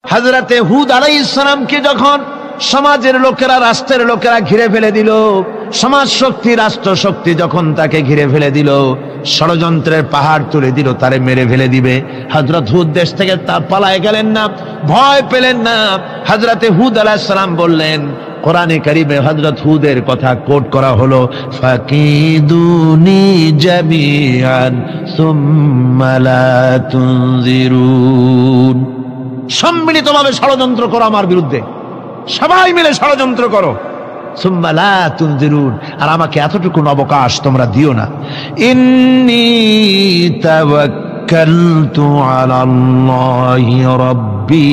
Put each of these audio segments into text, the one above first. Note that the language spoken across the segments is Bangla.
হযরতে হুদ আলাইহিস সালামকে যখন সমাজের লোকেরা, রাষ্ট্রের লোকেরা ঘিরে ফেলে দিল, সমাজ শক্তি, রাষ্ট্র শক্তি যখন তাকে ঘিরে ফেলে দিল, ষড়যন্ত্রের পাহাড় তুলে দিল, তারে মেরে ফেলে দিবে, হযরত হুদ দেশ থেকে তা পালায় গেলেন না, ভয় পেলেন না। হযরতে হুদ আলাইহিস সালাম বললেন, কোরআনে কারিমে হযরত হুদের কথা কোট করা হলো, ফাকিদুনি জামিআন সুম্মা লা তুনজিরুন, সম্মিলিতভাবে ষড়যন্ত্র করো আমার বিরুদ্ধে, সবাই মিলে ষড়যন্ত্র করো, সুম্মা লা তুনজিরুন, আর আমাকে এতটুকু অবকাশ তোমরা দিও না। ইন্নী তাওয়াক্কালতু আলাল্লাহি রাব্বি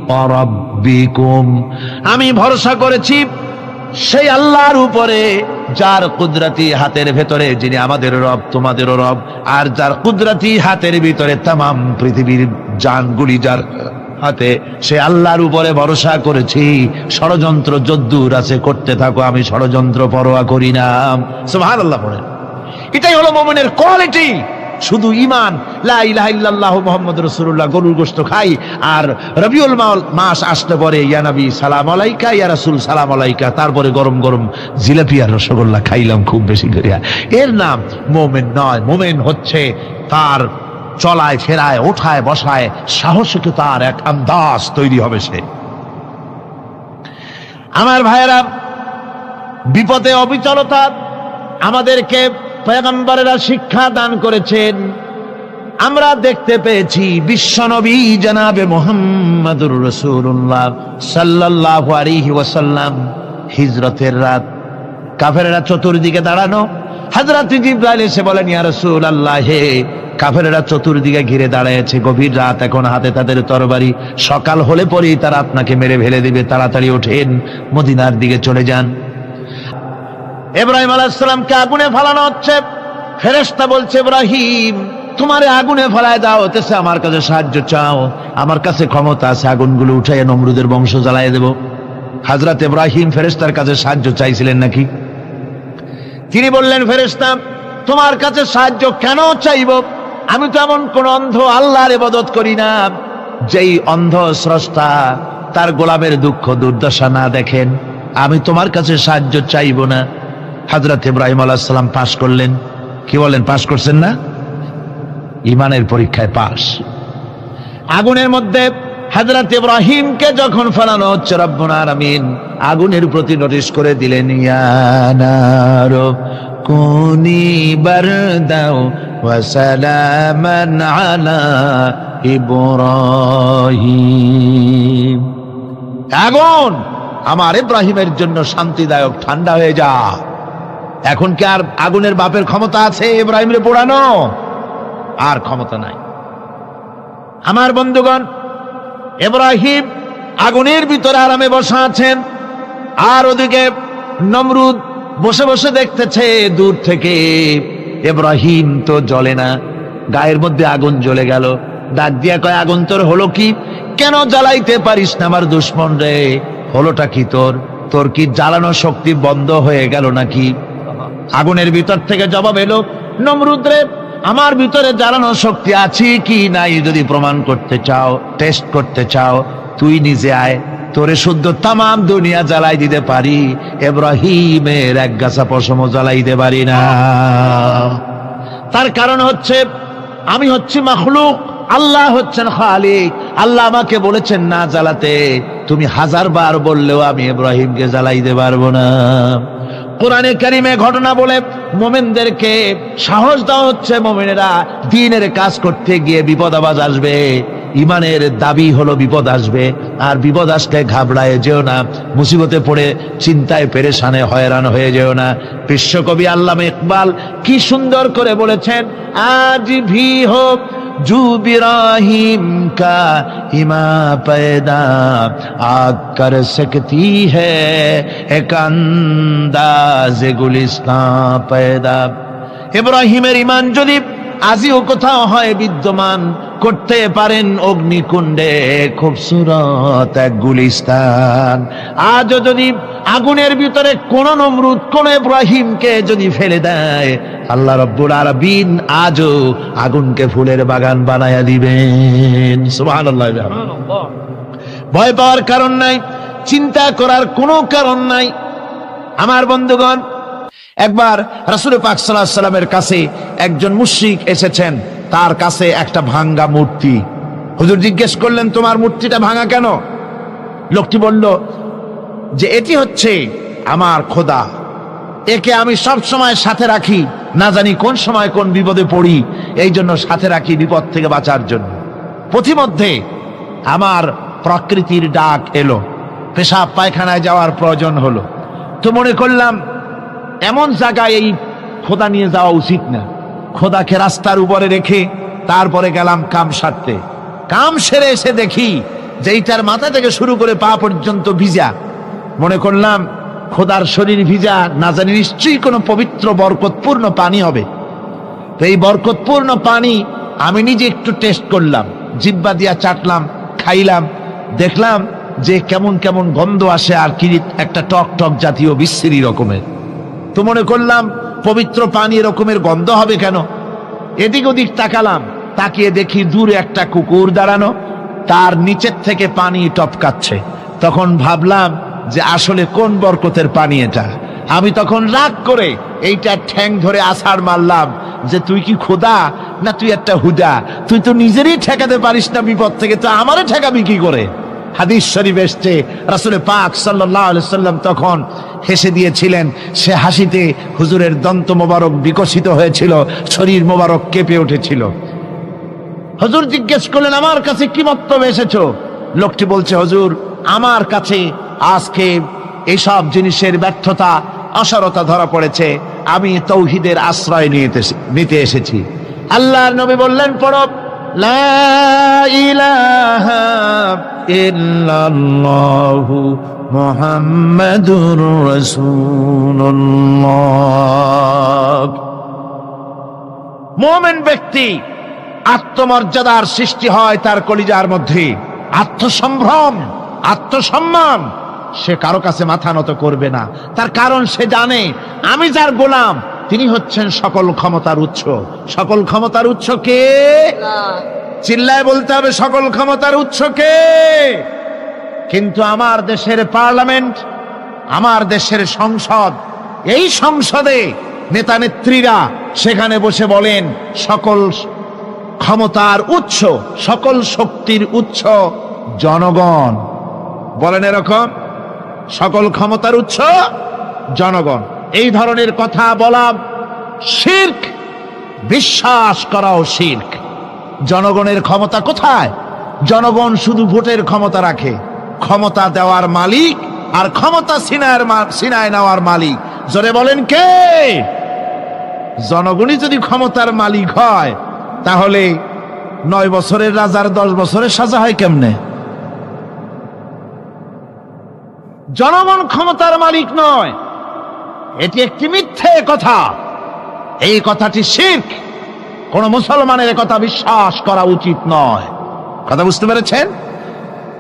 ওয়া রাব্বিকুম, আমি ভরসা করেছি সেই আল্লাহর উপরে যার কুদরতি হাতের ভেতরে, যিনি আমাদের রব তোমাদেরও রব, আর যার কুদরতি হাতের ভিতরে তামাম পৃথিবীর জানগুলি যার হাতে, সে আল্লাহর উপরে ভরসা করেছি। ষড়যন্ত্র যদ্দূর আছে করতে থাকো, আমি ষড়যন্ত্র পরোয়া করি না। সুবহানাল্লাহ পড়েন। এটাই হলো মুমিনের কোয়ালিটি। শুধু ঈমান, লা ইলাহা ইল্লাল্লাহ মুহাম্মাদুর রাসূলুল্লাহ, গরুর গোশত খাই, আর রবিউল মাস আসতে পরে ইয়া নবী সালাম আলাইকা, ইয়া রাসূল সালাম আলাইকা, তারপরে গরম গরম জিলাপি আর রসগোল্লা খাইলাম খুব বেশি করিয়া, এর নাম মুমিন নয়। মুমিন হচ্ছে তার চলায় ফেরায়, ওঠায় বসায় সাহসিকতার এক আন্দাজ তৈরি হবে সে। আমার ভাইয়েরা, বিপদে অবিচলতা আমাদেরকে পয়গম্বরেরা শিক্ষা দান করেছেন। আমরা দেখতে পেয়েছি বিশ্বনবী জনাবে মুহাম্মদুর রাসূলুল্লাহ সাল্লাল্লাহু আলাইহি ওয়াসাল্লাম হিজরতের রাত, কাফেররা চতুর্দিকে দাঁড়ানো, হযরত জিবরাইল এসে বলেন, ইয়া রাসূলুল্লাহ, হে কাফেররা চতুর্দিকে ঘিরে দাঁড়িয়েছে, গভীর রাত, এখন হাতে তাদের তরবারি, সকাল হলে পরেই তারা আপনাকে মেরে ফেলে দিবে, তাড়াতাড়ি ওঠেন, মদিনার দিকে চলে যান। ইব্রাহিম আলাইহিস সালামকে আগুনে ফেলানো হচ্ছে, ফেরেশতা বলছে, ইব্রাহিম তোমারে আগুনে ফেলায় দাও, হতেছে আমার কাছে সাহায্য চাও, আমার কাছে ক্ষমতা আছে, আগুনগুলো উঠাইয়া নমরুদের বংশ জ্বালায় দেব। হযরত ইব্রাহিম ফেরেশতার কাছে সাহায্য চাইছিলেন নাকি? তিনি বললেন, ফেরেশতা তোমার কাছে সাহায্য কেন চাইব? আমি তো এমন কোন অন্ধ আল্লাহর ইবাদত করি না যেই অন্ধ স্রষ্টা তার গোলামের দুঃখ দুর্দশা না দেখেন, আমি তোমার কাছে সাহায্য চাইব না। হযরত ইব্রাহিম আলাইহিস সালাম পাস করলেন। কি বলেন, পাস করছেন না? ঈমানের পরীক্ষায় পাস। আগুনের মধ্যে হযরত ইব্রাহিমকে যখন ফেলানো হচ্ছে, রব্বুল আলামিন আগুনের প্রতি নোটিশ করে দিলেন, ইয়া নারু কুনি বারদাও ওয়া সালামান আলা ইব্রাহিম, আগুন আমার ইব্রাহিমের জন্য শান্তিদায়ক, ঠান্ডা হয়ে যা। এখন কি আর আগুনের বাপের ক্ষমতা আছে ইব্রাহিমের পোড়ানো? আর ক্ষমতা নাই। আমার বন্ধুগণ, ইব্রাহিম আগুনের ভিতরে আরামে বসা আছেন, আর ওদিকে নমরুদ বসে বসে দেখতেছে দূর থেকে। ইব্রাহিম তো জ্বলে না, গায়ের মধ্যে আগুন জ্বলে গেল। ডাক দিয়া কয়, আগুন তোর হলো কি? কেন জ্বালাইতে পারিস না আমার দুশ্মন রে? হলোটা কি তোর? তোর কি জ্বালানো শক্তি বন্ধ হয়ে গেল নাকি? আগুনের ভিতর থেকে জবাব এলো, নমরুদ রে, আমার ভিতরে জ্বালানো শক্তি আছে কি নাই যদি প্রমাণ করতে চাও, টেস্ট করতে চাও, তুই নিজে আয়, তোরে শুদ্ধ তামাম দুনিয়া জ্বালাই দিতে পারি, ইব্রাহিমের এক গাছা পশমও জ্বালাই দিতে পারি না। তার কারণ হচ্ছে আমি হচ্ছি মাখলুক, আল্লাহ হচ্ছেন খালিক। আল্লাহ আমাকে বলেছেন না জ্বালাতে, তুমি 1000 বার বললেও আমি ইব্রাহিমকে জ্বালাইতে পারবো না। কোরআনে কারিমে ঘটনা বলে মুমিনদেরকে সাহস দেওয়া হচ্ছে, মুমিনেরা দ্বীনের কাজ করতে গিয়ে বিপদ আবাজ আসবে, ঈমানের দাবি হলো বিপদ আসবে, আর বিপদ আসলে ঘাবড়ায় যেও না, মুসিবতে পড়ে চিন্তায় পেরেশানে হয়রান হয়ে যেও না। বিশ্বকবি আল্লামা ইকবাল কি সুন্দর করে বলেছেন, আজ ভি হোক জু ইব্রাহিম কা ইমা पैदा आग कर सकती है एक अंदाज गुलिस्तान पैदा। ইব্রাহিমের ঈমান যদি আজিও কোথাও হয় বিদ্যমান, করতে পারেন অগ্নিকুণ্ডে খুবসুরত এক গুলিস্তান। আজও যদি আগুনের ভিতরে কোন নমরুদ কোন ইব্রাহিমকে যদি ফেলে দেয়, আল্লাহ রাব্বুল আলামিন আজও আগুনকে ফুলের বাগান বানায়া দিবেন। সুবহানাল্লাহ। ভয় পাওয়ার কারণ নাই, চিন্তা করার কোনো কারণ নাই। আমার বন্ধুগণ, একবার রাসূল পাক সাল্লাল্লাহু আলাইহি সাল্লামের কাছে একজন মুশরিক এসেছেন, তার কাছে একটা ভাঙ্গা মূর্তি। হুজুর জিজ্ঞেস করলেন, তোমার মূর্তিটা ভাঙা কেন? লোকটি বলল যে এটি হচ্ছে আমার খোদা, একে আমি সব সময় সাথে রাখি, না জানি কোন সময় কোন বিপদে পড়ি, এই জন্য সাথে রাখি বিপদ থেকে বাঁচার জন্য। পথিমধ্যে আমার প্রকৃতির ডাক এলো, পেশাব পায়খানায় যাওয়ার প্রয়োজন হলো, তো মনে করলাম এমন জায়গায় এই খোদা নিয়ে যাওয়া উচিত না, খোদাকে রাস্তার উপরে রেখে তারপরে গেলাম কাম সারতে। কাম সেরে এসে দেখি যে এইটার মাথা থেকে শুরু করে পা পর্যন্ত ভিজা। মনে করলাম খোদার শরীর ভিজা, না জানি নিশ্চয়ই কোনো পবিত্র বরকতপূর্ণ পানি হবে। তো এই বরকতপূর্ণ পানি আমি নিজে একটু টেস্ট করলাম, জিহ্বা দিয়া চাটলাম, খাইলাম, দেখলাম যে কেমন কেমন গন্ধ আসে, আর কি একটা টক টক জাতীয় বিশ্রী রকমের। তো মনে করলাম পবিত্র পানি এরকমের গন্ধ হবে কেন? এদিক ওদিক তাকালাম, তাকিয়ে দেখি দূরে একটা কুকুর দাঁড়ানো, তার নিচের থেকে পানি টপকাচ্ছে। তখন ভাবলাম যে আসলে কোন বরকতের পানি এটা। আমি তখন রাগ করে এইটা ঠ্যাং ধরে আছাড় মারলাম যে তুই কি খোদা না তুই একটা হুদা? তুই তো নিজেরই ঠেকাতে পারিস না বিপদ থেকে, তো আমারে ঠেকাবি কি করে? হাদিস শরীফ এসছে, রাসূল পাক সাল্লাল্লাহু আলাইহি সাল্লাম তখন হেসে দিয়েছিলেন। সে হাসিতে হুজুরের দন্ত মোবারক বিকশিত হয়েছিল, শরীর মোবারক কেঁপে উঠেছিল। হুজুর জিজ্ঞেস করলেন, আমার কাছে কি মতলবে এসেছো? লোকটি বলছে, হুজুর আমার কাছে আজকে এইসব জিনিসের ব্যর্থতা অসারতা ধরা পড়েছে, আমি তৌহিদের আশ্রয় নিতে এসেছি। আল্লাহর নবী বললেন, পড়ো লা ইলাহা ইল্লাল্লাহু মুহাম্মাদুর রাসূলুল্লাহ। মুমিন ব্যক্তি আত্মমর্যাদার সৃষ্টি হয় তার কলিজার মধ্যে, আত্মসম্ভ্রম, আত্মসম্মান। সে কারো কাছে মাথা নত করবে না, তার কারণ সে জানে আমি যার গোলাম তিনি হচ্ছেন সকল ক্ষমতার উৎস। সকল ক্ষমতার উৎস কে? চিল্লায় বলতে হবে, সকল ক্ষমতার উৎস কে? কিন্তু আমার দেশের পার্লামেন্ট, আমার দেশের সংসদ, এই সংসদে নেতা নেত্রীরা সেখানে বসে বলেন সকল ক্ষমতার উৎস, সকল শক্তির উৎস জনগণ। বলেন এরকম, সকল ক্ষমতার উৎস জনগণ। এই ধরনের কথা বলা শিরক, বিশ্বাস করাও শিরক। জনগণের ক্ষমতা কোথায়? জনগণ শুধু ভোটের ক্ষমতা রাখে, ক্ষমতা দেওয়ার মালিক আর ক্ষমতা ছিনায় নেওয়ার মালিক জোরে বলেন কে? জনগণই যদি ক্ষমতার মালিক হয় তাহলে 9 বছরের রাজার 10 বছরের সাজা হয় কেমনে? জনগণ ক্ষমতার মালিক নয়, এটি একটি মিথ্যে কথা। এই কথাটি শিরক, কোন মুসলমানের কথা বিশ্বাস করা উচিত নয়। কথা বুঝতে পেরেছেন?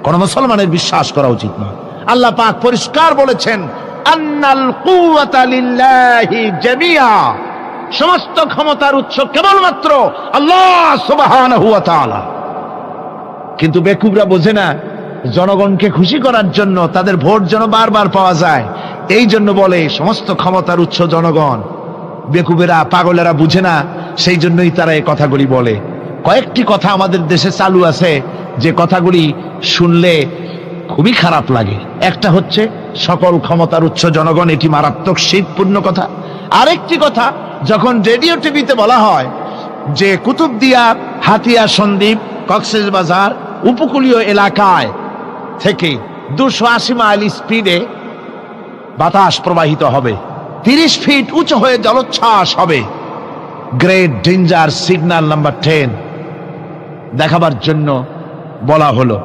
কোন মুসলমানের বিশ্বাস করা উচিত নয়। আল্লাহ পাক পরিষ্কার বলেছেন, আন্নাল কুওয়াতা লিল্লাহি জামিআ, সমস্ত ক্ষমতার উৎস কেবলমাত্র আল্লাহ সুবহানাহু ওয়া তাআলা। কিন্তু বেকুবরা বোঝে না, জনগণকে খুশি করার জন্য, তাদের ভোট যেন বারবার পাওয়া যায়, এই জন্য বলে সমস্ত ক্ষমতার উৎস জনগণ। বেকুবেরা, পাগলেরা বুঝে না, সেই জন্যই তারা এই কথাগুলি বলে। কয়েকটি কথা আমাদের দেশে চালু আছে যে কথাগুলি শুনলে খুবই খারাপ লাগে। একটা হচ্ছে সকল ক্ষমতার উৎস জনগণ, এটি মারাত্মক শিরকপূর্ণ কথা। আরেকটি কথা, যখন রেডিও টিভিতে বলা হয় যে কুতুবদিয়া, হাতিয়া সন্দ্বীপ, কক্সবাজার উপকূলীয় এলাকায় থেকে 280 মাইল স্পিডে বাতাস প্রবাহিত হবে, 30 ফিট উঁচু হয়ে জলোচ্ছ্বাস হবে, গ্রেট ডেঞ্জার সিগন্যাল নাম্বার 10 দেখাবার জন্য বলা হলো।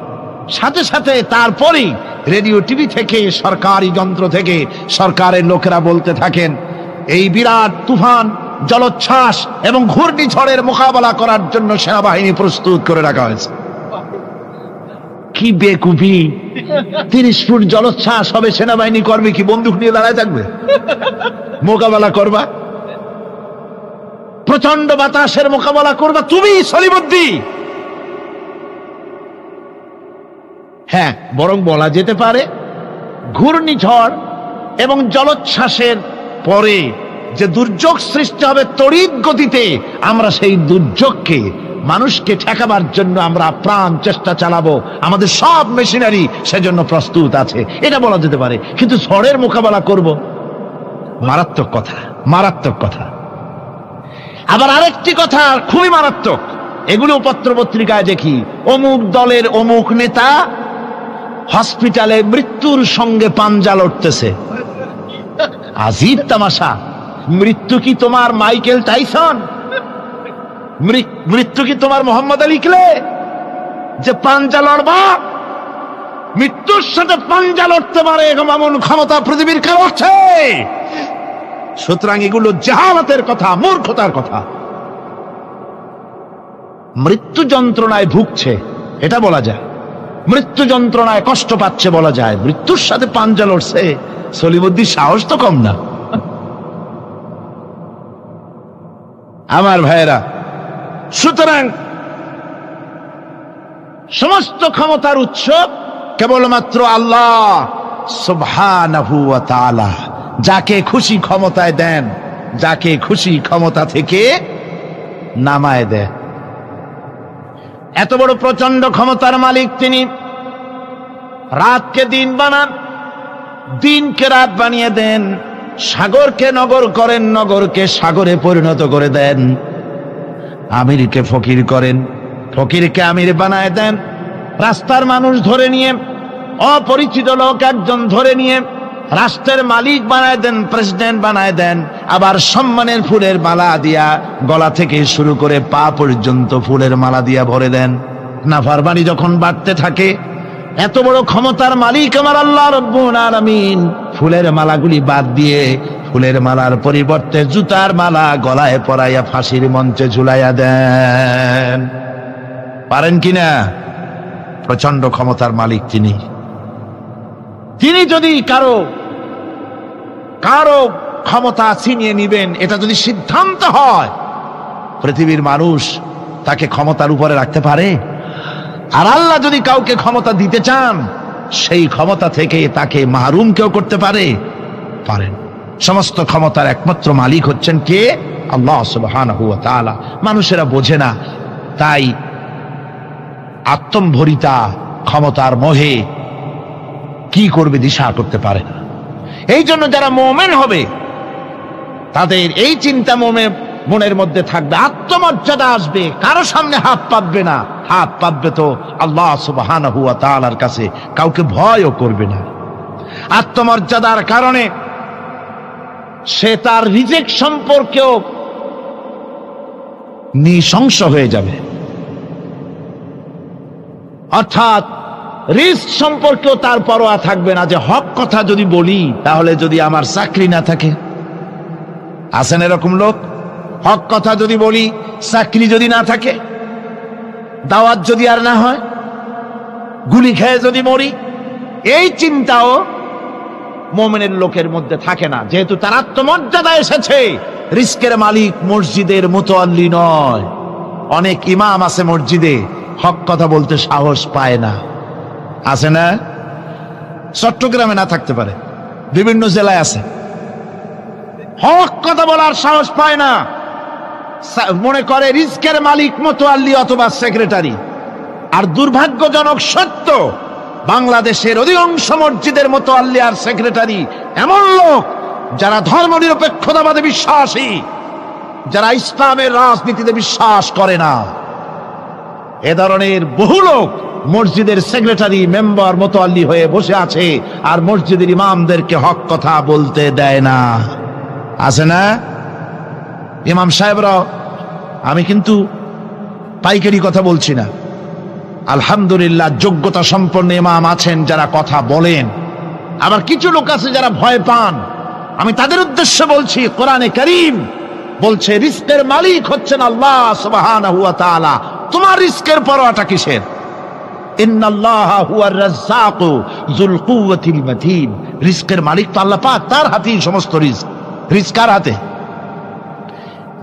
সাথে সাথে তারপরেই রেডিও টিভি থেকে, সরকারি যন্ত্র থেকে সরকারের লোকেরা বলতে থাকেন এই বিরাট তুফান, জলোচ্ছ্বাস এবং ঘূর্ণিঝড়ের মোকাবেলা করার জন্য সেনাবাহিনী প্রস্তুত করে রাখা হয়েছে। কি বেকুবি! 30 ফুট জলোচ্ছ্বাস হবে, সেনাবাহিনী করবে কি? বন্দুক নিয়ে দাঁড়ায় থাকবে? মোকাবেলা করবা? প্রচন্ড বাতাসের মোকাবেলা করবা তুমি সলিমুদ্দি? হ্যাঁ, বরং বলা যেতে পারে ঘূর্ণিঝড় এবং জলোচ্ছ্বাসের পরে যে দুর্যোগ সৃষ্টি হবে তড়িৎ গতিতে, আমরা সেই দুর্যোগকে মানুষকে ঠেকাবার জন্য আমরা প্রাণ চেষ্টা চালাবো, আমাদের সব মেশিনারি সেজন্য প্রস্তুত আছে, এটা বলা যেতে পারে। কিন্তু ঝড়ের মোকাবেলা করব, মারাত্মক কথা, মারাত্মক কথা। আবার আরেকটি কথা খুবই মারাত্মক, এগুলো পত্র পত্রিকায় দেখি, অমুক দলের অমুক নেতা হসপিটালে মৃত্যুর সঙ্গে পাঞ্জা লড়তেছে। আজীব তামাশা। মৃত্যু কি তোমার মাইকেল টাইসন? মৃত্যু কি তোমার মোহাম্মদ আলী ক্লে যে পাঞ্জা লড়বা? মৃত্যুর সাথে পাঞ্জা লড়তে পারে এমন ক্ষমতা পৃথিবীর কেউ আছে? সুতরাং এগুলো জাহালাতের কথা, মূর্খতার কথা। মৃত্যু যন্ত্রণায় ভুগছে এটা বলা যায়, মৃত্যু যন্ত্রণায় কষ্ট পাচ্ছে বলা যায়, মৃত্যুর সাথে পাঞ্জা লড়ছে, সলিমুদ্দিন সাহস তো কম না। আমার ভাইয়েরা, সুতরাং সমস্ত ক্ষমতার উৎস কেবলমাত্র আল্লাহ সুবহানাহু ওয়া তাআলা। যাকে খুশি ক্ষমতায় দেন, যাকে খুশি ক্ষমতা থেকে নামায় দেন। এত বড় প্রচন্ড ক্ষমতার মালিক তিনি। রাতকে দিন বানান, দিনকে রাত বানিয়ে দেন, সাগরকে নগর করেন, নগরকে সাগরে পরিণত করে দেন, আমিরকে ফকির করেন, ফকিরকে আমির বানায় দেন, রাস্তার মানুষ ধরে নিয়ে, অপরিচিত লোক একজন ধরে নিয়ে রাষ্ট্রের মালিক বানায় দেন, প্রেসিডেন্ট বানায় দেন। আবার সম্মানের ফুলের মালা দিয়া গলা থেকে শুরু করে পা পর্যন্ত ফুলের মালা দিয়া ভরে দেন। নাফরমানি যখন বাড়তে থাকে, এত বড় ক্ষমতার মালিক আমার আল্লাহ রব্বুল আলামিন ফুলের মালাগুলি বাদ দিয়ে ফুলের মালার পরিবর্তে জুতার মালা গলায় পরাইয়া ফাঁসির মঞ্চে ঝুলাইয়া দেন। পারেন কিনা? প্রচন্ড ক্ষমতার মালিক তিনি। তিনি যদি কারো ক্ষমতা ছিনিয়ে নিবেন, এটা যদি সিদ্ধান্ত হয়, পৃথিবীর মানুষ তাকে ক্ষমতার উপরে রাখতে পারে? আর আল্লাহ যদি কাউকে ক্ষমতা দিতে চান, সেই ক্ষমতা থেকে তাকে মাহরুম কেউ করতে পারে? পারেন। সমস্ত ক্ষমতার একমাত্র মালিক হচ্ছেন কে? আল্লাহ সুবহানাহু ওয়া তাআলা। মানুষেরা বোঝে না, তাই আত্মম্ভরিতা ক্ষমতার মোহে কি করবে দিশা করতে পারে না। এই জন্য যারা মুমিন হবে তাদের এই চিন্তা মনের মধ্যে থাকবে, আত্মমর্যাদা আসবে, কারো সামনে হাত পাতবে না, হাত পাতবে তো আল্লাহ সুবহানাহু ওয়া তাআলার কাছে, কাউকে ভয়ও করবে না। আত্মমর্যাদার কারণে সে তার রিজিক সম্পর্কেও নৃশংস হয়ে যাবে, অর্থাৎ রিস্ক সম্পর্কেও তার পরোয়া থাকবে না, যে হক কথা যদি বলি তাহলে যদি আমার চাকরি না থাকে। আছেন এরকম লোক? হক কথা যদি বলি, চাকরি যদি না থাকে, দাওয়াত যদি আর না হয়, গুলি খেয়ে যদি মরি, এই চিন্তাও মুমিনের লোকের মধ্যে থাকে না, যেহেতু তার আত্মমর্যাদা এসেছে। রিস্কের মালিক মসজিদের মুতাল্লি নয়। অনেক ইমাম আছে মসজিদে, হক কথা বলতে সাহস পায় না। আছে না? চট্টগ্রামে না থাকতে পারে, বিভিন্ন জেলায় আছে, হক কথা বলার সাহস পায় না। মনে করে রিস্কের মালিক মুতাল্লি অথবা সেক্রেটারি। আর দুর্ভাগ্যজনক সত্য, বাংলাদেশের অধিকাংশ মসজিদের মুতাল্লি আর সেক্রেটারি এমন লোক যারা ধর্মনিরপেক্ষতাবাদে বিশ্বাসী, যারা ইসলামের রাজনীতিতে বিশ্বাস করে না। এ ধরনের বহু লোক মসজিদের সেক্রেটারি, মেম্বার, মুতাল্লি হয়ে বসে আছে, আর মসজিদের ইমামদেরকে হক কথা বলতে দেয় না। আছে না? ইমাম সাহেবরা, আমি কিন্তু পাইকারি কথা বলছি না, আলহামদুলিল্লাহ যোগ্যতা সম্পন্ন ইমাম আছেন যারা কথা বলেন। আবার কিছু লোক আছে যারা ভয় পান, আমি তাদের উদ্দেশ্যে বলছি, কোরআনে কারীম বলছে রিস্কের মালিক হচ্ছেন আল্লাহ সুবহানাহু ওয়া তাআলা। তোমার রিস্কের পরোয়াটা কিসের? ইন্নাল্লাহা হুয়ার রাজ্জাকু যুল কুওয়াতিল মাতিন। রিস্কের মালিক তো আল্লাহ পাক, তার হাতেই সমস্ত রিস্ক। রিস্ক কার হাতে?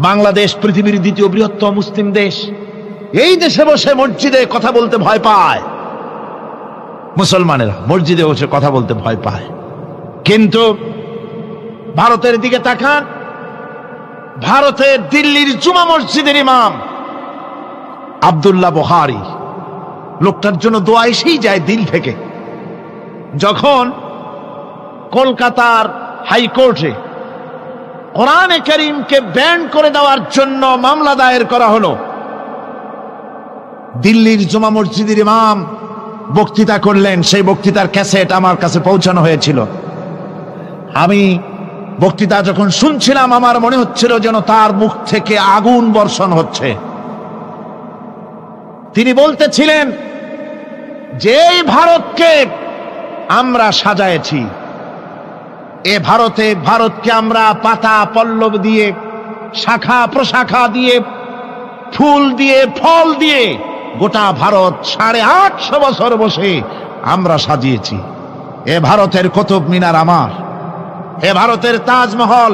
বাংলাদেশ পৃথিবীর দ্বিতীয় বৃহত্তম মুসলিম দেশ, এই দেশে বসে মসজিদে কথা বলতে ভয় পায়। মুসলমানেরা মসজিদে বসে কথা বলতে ভয় পায়। কিন্তু ভারতের দিকে তাকান, ভারতের দিল্লির জুমা মসজিদের ইমাম আব্দুল্লাহ বুখারী, লোকটার জন্য দোয়া এসেই যায় দিল থেকে। যখন কলকাতার হাইকোর্টে কোরআনে কারীমকে ব্যান করে দেওয়ার জন্য মামলা দায়ের করা হলো, দিল্লির জুমা মসজিদের ইমাম বক্তৃতা করলেন। সেই বক্তৃতার ক্যাসেট আমার কাছে পৌঁছানো হয়েছিল। আমি বক্তৃতা যখন শুনছিলাম আমার মনে হচ্ছিল যেন তার মুখ থেকে আগুন বর্ষণ হচ্ছে। তিনি বলতেছিলেন যে এই ভারতকে আমরা সাজায়েছি, এ ভারতকে আমরা পাতা পল্লব দিয়ে, শাখা প্রশাখা দিয়ে, ফুল দিয়ে, ফল দিয়ে গোটা ভারত 850 বছর বসে আমরা সাজিয়েছি। এ ভারতের কুতুব মিনার আমার, এ ভারতের তাজমহল,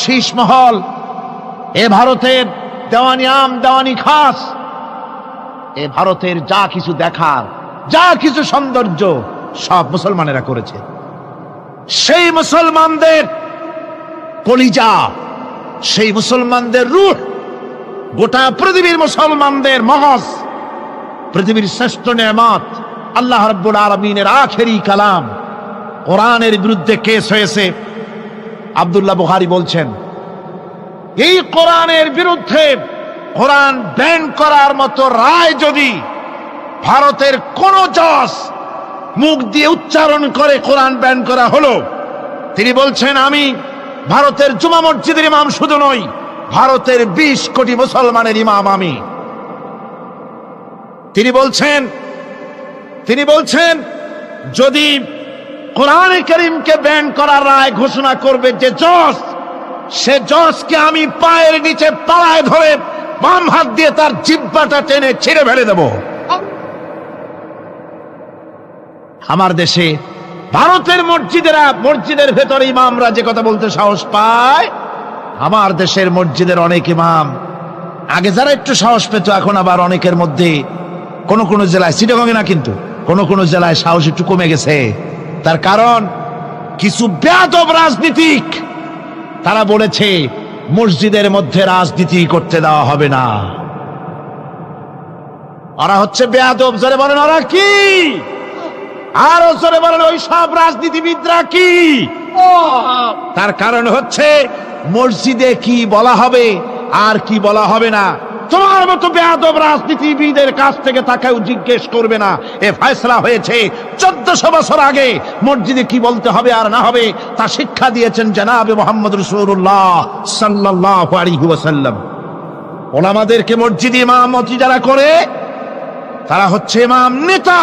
শীষমহল, এ ভারতের দেওয়ানি আম, দেওয়ানি খাস, এ ভারতের যা কিছু দেখার, যা কিছু সৌন্দর্য সব মুসলমানেরা করেছে। সেই মুসলমানদের কলিজা, সেই মুসলমানদের রূহ, গোটা পৃথিবীর মুসলমানদের মগজ, পৃথিবীর শ্রেষ্ঠ নেয়ামত আল্লাহ রাব্বুল আলামিনের আখেরি কালাম কোরআনের বিরুদ্ধে কেস হয়েছে। আব্দুল্লাহ বুখারী বলছেন, এই কোরআনের বিরুদ্ধে কোরআন ব্যান করার মতো রায় যদি ভারতের কোন জজ মুখ দিয়ে উচ্চারণ করে কোরআন ব্যান করা হলো, তিনি বলছেন আমি ভারতের জুমা মসজিদের ইমাম শুধু নই, ভারতের 20 কোটি মুসলমানের ইমাম আমি। তিনি বলছেন যদি কোরআনে কারীমকে ব্যান করার রায় ঘোষণা করবে যে জজ, সে জজকে আমি পায়ের নিচে পাড়ায় ধরে বাম হাত দিয়ে তার জিহ্বাটা টেনে ছিঁড়ে ফেলে দেব। আমার দেশে ভারতের মসজিদের ভেতরে ইমামরা যে কথা বলতে সাহস পায়, আমার দেশের মসজিদের অনেক ইমাম আগে যারা একটু সাহস পেত, এখন আবার অনেকের মধ্যে কোন কোন জেলায়, চিটাগং না কিন্তু কোন জেলায় সাহস একটু কমে গেছে। তার কারণ কিছু বেয়াদব রাজনীতিক তারা বলেছে মসজিদের মধ্যে রাজনীতি করতে দেওয়া হবে না। ওরা হচ্ছে বেয়াদব। জোরে বলেন ওরা কি? আরো জোরে বলেন ওই সব রাজনীতিবিদরা কি? তার কারণ হচ্ছে মসজিদে কি বলা হবে আর কি বলা হবে না তোমার মতো বেয়াদব রাজনীতিবিদের কাছ থেকে তাকেও জিজ্ঞেস করবে না। এ ফয়সালা হয়েছে 1400 বছর আগে। মসজিদে কি বলতে হবে আর না হবে তা শিক্ষা দিয়েছেন জনাবে মুহাম্মদ রাসূলুল্লাহ সাল্লাল্লাহু আলাইহি ওয়াসাল্লাম। ওলামাদেরকে মসজিদে ইমামতি যারা করে তারা হচ্ছে ইমাম নেতা।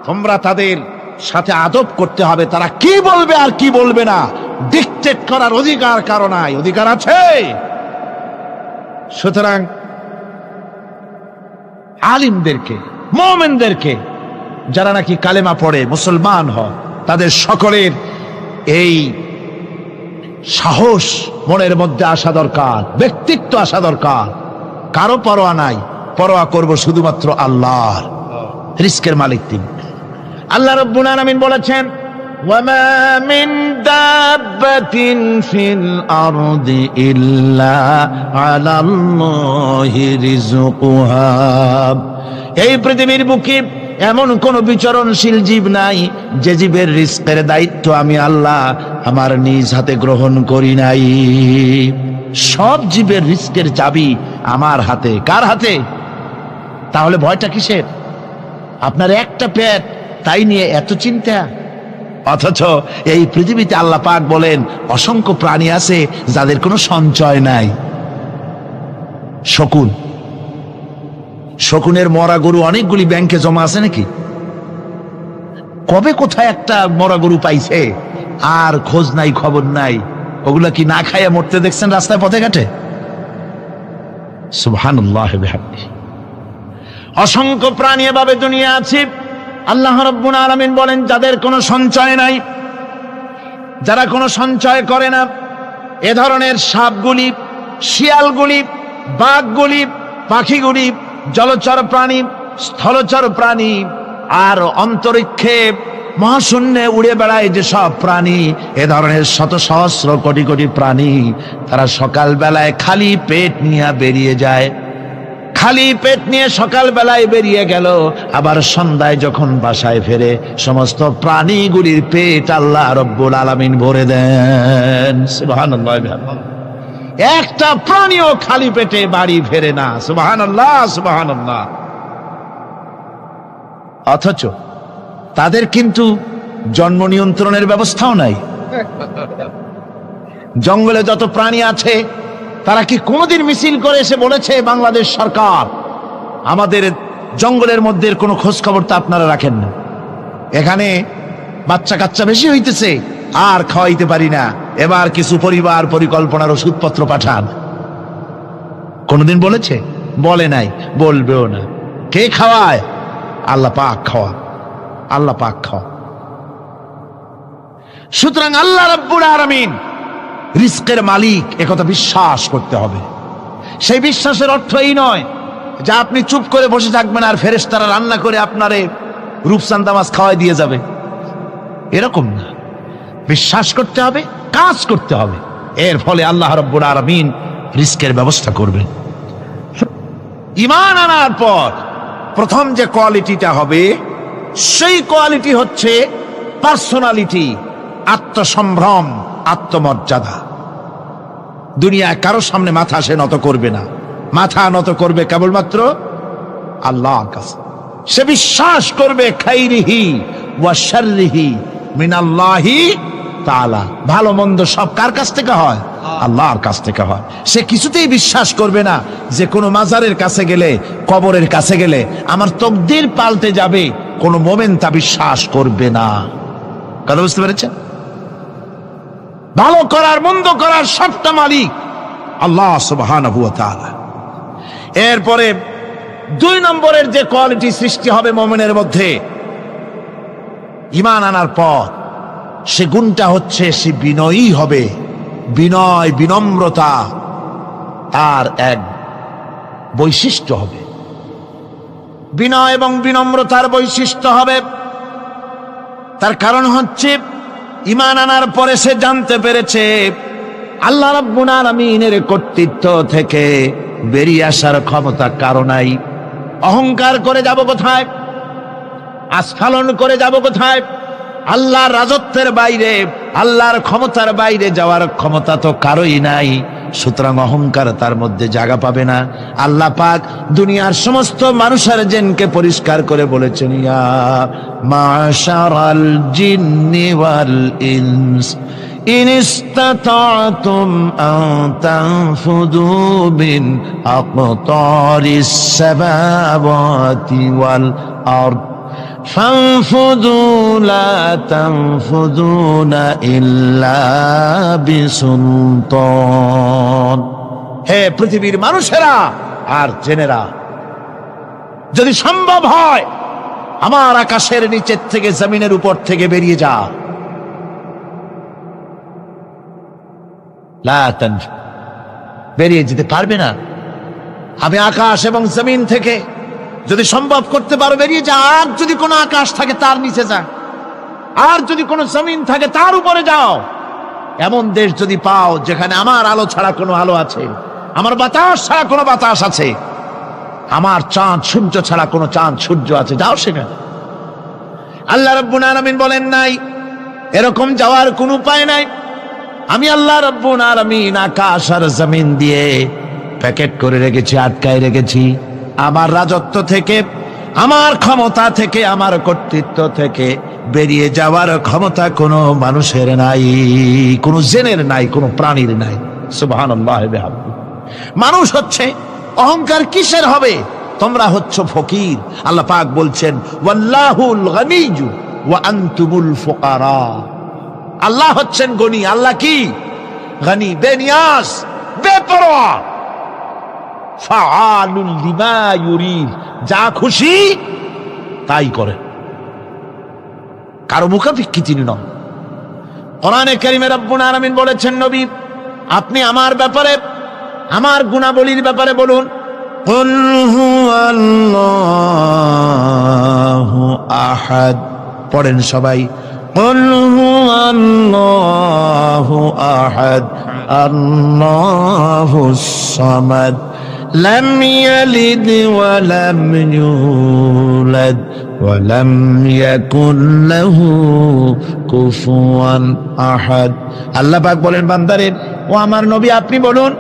তোমরা তাদের সাথে আদব করতে হবে, তারা কি বলবে আর কি বলবে না ডিকটেট করার অধিকার কারো নাই। অধিকার আছে। সুতরাং আলিমদেরকে, মুমিনদেরকে, যারা নাকি কালেমা পড়ে মুসলমান হয়, তাদের সকলের এই সাহস মনের মধ্যে আসা দরকার, ব্যক্তিত্ব আসা দরকার। কারো পরোয়া নাই, পরোয়া করব শুধুমাত্র আল্লাহর। রিস্কের মালিক তিনি। আল্লাহ রাব্বুল আলামিন বলেছেন, ওয়ামা মিন দাব্বাতিন ফিল আরদি ইল্লা আলাল্লাহি রিজকুহা। এই পৃথিবীর বুকে এমন কোন বিচরণশীল জীব নাই যে জীবের রিস্কের দায়িত্ব আমি আল্লাহ আমার নিজ হাতে গ্রহণ করি নাই। সব জীবের রিস্কের চাবি আমার হাতে। কার হাতে? তাহলে ভয়টা কিসের? আপনার একটা পেট, তাই নিয়ে এত চিন্তা। অথচ এই পৃথিবীতে আল্লাহ পাক বলেন অসংখ্য প্রাণী আছে যাদের কোনো সঞ্চয় নাই। শকুনের মরা গরু অনেকগুলি ব্যাংকে জমা আছে নাকি? কবে কোথায় একটা মরা গরু পাইছে আর খোঁজ নাই, খবর নাই। ওগুলা কি না খাইয়া মরতে দেখছেন রাস্তায় পথে ঘাটে? সুবহানাল্লাহ বিহামদিহি। অসংখ্য প্রাণী এভাবে দুনিয়া আছে। আল্লাহ রাব্বুল আলামিন বলেন যাদের কোনো সঞ্চয় নাই, যারা কোনো সঞ্চয় করে না, এ ধরনের সাপগুলি, শিয়ালগুলি, বাঘগুলি, পাখিগুলি, জলচর প্রাণী, স্থলচর প্রাণী, আর অন্তরিক্ষে মহাশূন্যে উড়ে বেড়ায় যে সব প্রাণী, এ ধরনের শত সহস্র কোটি কোটি প্রাণী, তারা সকাল বেলায় খালি পেট নিয়ে বেরিয়ে যায়। খালি পেট নিয়ে সকাল বেলায় বেরিয়ে গেল, আবার সন্ধ্যায় যখন বাসায় ফেরে সমস্ত প্রাণীগুলির পেট আল্লাহ রব্বুল আলামিন ভরে দেন। সুবহানাল্লাহ। একটা প্রাণীও খালি পেটে বাড়ি ফেরে না। সুবহানাল্লাহ, সুবহানাল্লাহ। অথচ তাদের কিন্তু জন্ম নিয়ন্ত্রণের ব্যবস্থাও নাই। জঙ্গলে যত প্রাণী আছে তারা কি কোনোদিন মিছিল করে এসে বলেছে বাংলাদেশ সরকার আমাদের জঙ্গলের মধ্যে কোনো খোঁজ খবর তো আপনারা রাখেন না, এখানে বাচ্চা কাচ্চা বেশি হইতেছে আর খাওয়াইতে পারি না, এবার কিছু পরিবার পরিকল্পনার ওষুধপত্র পাঠান? কোনোদিন বলেছে? বলে নাই, বলবেও না। কে খাওয়ায়? আল্লাহ পাক খাওয়া, আল্লাহ পাক খাওয়া। সুতরাং আল্লাহ রাব্বুল আলামিন রিজকের মালিক, একথা বিশ্বাস করতে হবে। সেই বিশ্বাসের অর্থ এই নয় যে আপনি চুপ করে বসে থাকবেন আর ফেরেশতারা রান্না করে আপনারে রূপচাঁদা মাছ খাওয়াই দিয়ে যাবে, এরকম না। বিশ্বাস করতে হবে, কাজ করতে হবে, এর ফলে আল্লাহ রাব্বুল আলামিন রিজকের ব্যবস্থা করবেন। ঈমান আনার পর প্রথম যে কোয়ালিটিটা হবে সেই কোয়ালিটি হচ্ছে পার্সোনালিটি, আত্মসম্ভ্রম, আত্মমর্যাদা। দুনিয়ায় কারোর সামনে মাথা সে নত করবে না, মাথা নত করবে কেবলমাত্র আল্লাহর কাছে। সে বিশ্বাস করবে খাইরিহি ওয়া শাররিহি মিনাল্লাহি তাআলা, ভালো মন্দ সব কার কাছ থেকে হয়? আল্লাহর কাছ থেকে হয়। সে কিছুতেই বিশ্বাস করবে না যে কোনো মাজারের কাছে গেলে, কবরের কাছে গেলে আমার তকদির পাল্টে যাবে, কোনো মোমেন তা বিশ্বাস করবে না। কথা বুঝতে পেরেছেন? ভালো করার মন্দ করার সবটা মালিক আল্লাহ সুবহানাহু ওয়া তাআলা। এরপরে 2 নম্বরের যে কোয়ালিটি সৃষ্টি হবে মুমিনের মধ্যে ঈমান আনার পর, সে গুণটা হচ্ছে সে বিনয়ী হবে। বিনয়, বিনম্রতা তার এক বৈশিষ্ট্য হবে। বিনয় এবং বিনম্রতার বৈশিষ্ট্য হবে। তার কারণ হচ্ছে ঈমান আনার পরে সে জানতে পেরেছে আল্লাহ রাব্বুল আলামিনের কর্তৃত্ব থেকে বেরিয়ে আসার ক্ষমতা কারো নাই। অহংকার করে যাব কোথায়? আস্ফালন করে যাব কোথায়? আল্লাহর রাজত্বের বাইরে, আল্লাহর ক্ষমতার বাইরে যাওয়ার ক্ষমতা তো কারোই নাই। সুতরাং অহংকার তার মধ্যে জায়গা পাবে না। আল্লাহ পাক দুনিয়ার সমস্ত মানুষের জিনকে পরিষ্কার করে বলেছেন, ইয়া মাশারাল জিন্নি ওয়াল ইনস ইন ইসতাতা'তুম আন তানফুযু মিন আকতারিস সামাওয়াতি ওয়াল আরদ ফানফুযু লা তানফুযুনা ইল্লা বিসুলতান। হে পৃথিবীর মানুষেরা আর জেনেরা, যদি সম্ভব হয় আমার আকাশের নিচের থেকে, জমিনের উপর থেকে বেরিয়ে যা। লা তানফু, বেরিয়ে যেতে পারবে না। আমি আকাশ এবং জমিন থেকে যদি সম্ভব করতে পারো বেরিয়ে যা। আর যদি কোনো আকাশ থাকে তার নিচে যা, আর যদি কোনো জমিন থাকে তার উপরে যাও। এমন দেশ যদি পাও যেখানে আমার আলো ছাড়া কোনো আলো আছে, আমার বাতাস ছাড়া কোনো বাতাস আছে, আমার চাঁদ সূর্য ছাড়া কোনো চাঁদ সূর্য আছে, যাও সেখানে। আল্লাহ রাব্বুল আলামিন বলেন নাই এরকম যাওয়ার কোনো উপায় নাই। আমি আল্লাহ রাব্বুল আলামিন আকাশ আর জমিন দিয়ে প্যাকেট করে রেখেছি, আটকায় রেখেছি। আমার রাজত্ব থেকে, আমার ক্ষমতা থেকে, আমার কর্তৃত্ব থেকে বেরিয়ে যাওয়ার ক্ষমতা কোনো মানুষের নাই, কোনো জিনের নাই, কোনো প্রাণীর নাই। সুবহানাল্লাহ। মানুষ হচ্ছে অহংকার কিসের হবে? তোমরা হচ্ছ ফকির। আল্লাহ পাক বলছেন ওয়াল্লাহুল গনিয়্যু ওয়া আনতুমুল ফুকারা। আল্লাহ হচ্ছেন গনি। আল্লাহ কি? গনি, বেনিয়াজ, বেপরোয়া। ফাআলুল লিমা ইউরিদ, যা খুশি তাই করে, কারো মুখাপেক্ষী তিনি নন। কোরআনে কারীমে রব্বুল আলামিন বলেছেন, নবী আপনি আমার ব্যাপারে, আমার গুণাবলীর ব্যাপারে বলুন। কুল হুয়াল্লাহু আহাদ। পড়েন সবাই, কুল হুয়াল্লাহু আহাদ আল্লাহুস সামাদ লাম ইয়ালিদ ওয়া লাম ইউলাদ ওয়া লাম ইয়াকুল লাহু কুফুয়ান আহাদ। আল্লাহ পাক বলেন, বান্দারে ও আমার নবী আপনি বলুন,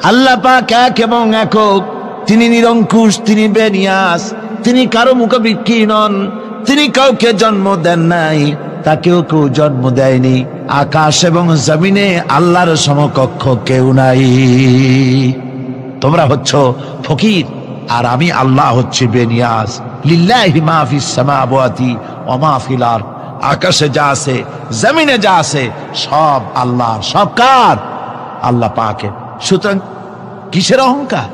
আল্লাহ পাক এক এবং একক, তিনি নিরঙ্কুশ, তিনি বেনিয়াস, তিনি কারো মুখাপেক্ষী নন, তিনি কাউকে জন্ম দেন নাই, তাকেও কেউ জন্ম দেয়নি। আকাশ এবং জমিনে আল্লাহর সমকক্ষ কেউ নাই। তোমরা হচ্ছ ফকির আর আমি আল্লাহ হচ্ছে বেনিয়াস। লিল্লাহি মা ফিস সামাওয়াতি ওয়া মা ফিল আরদ। আকাশে যা আছে জমিনে যা আছে সব আল্লাহ। সব কার? আল্লাহ পাকের। সুতরাং কিসের অহংকার,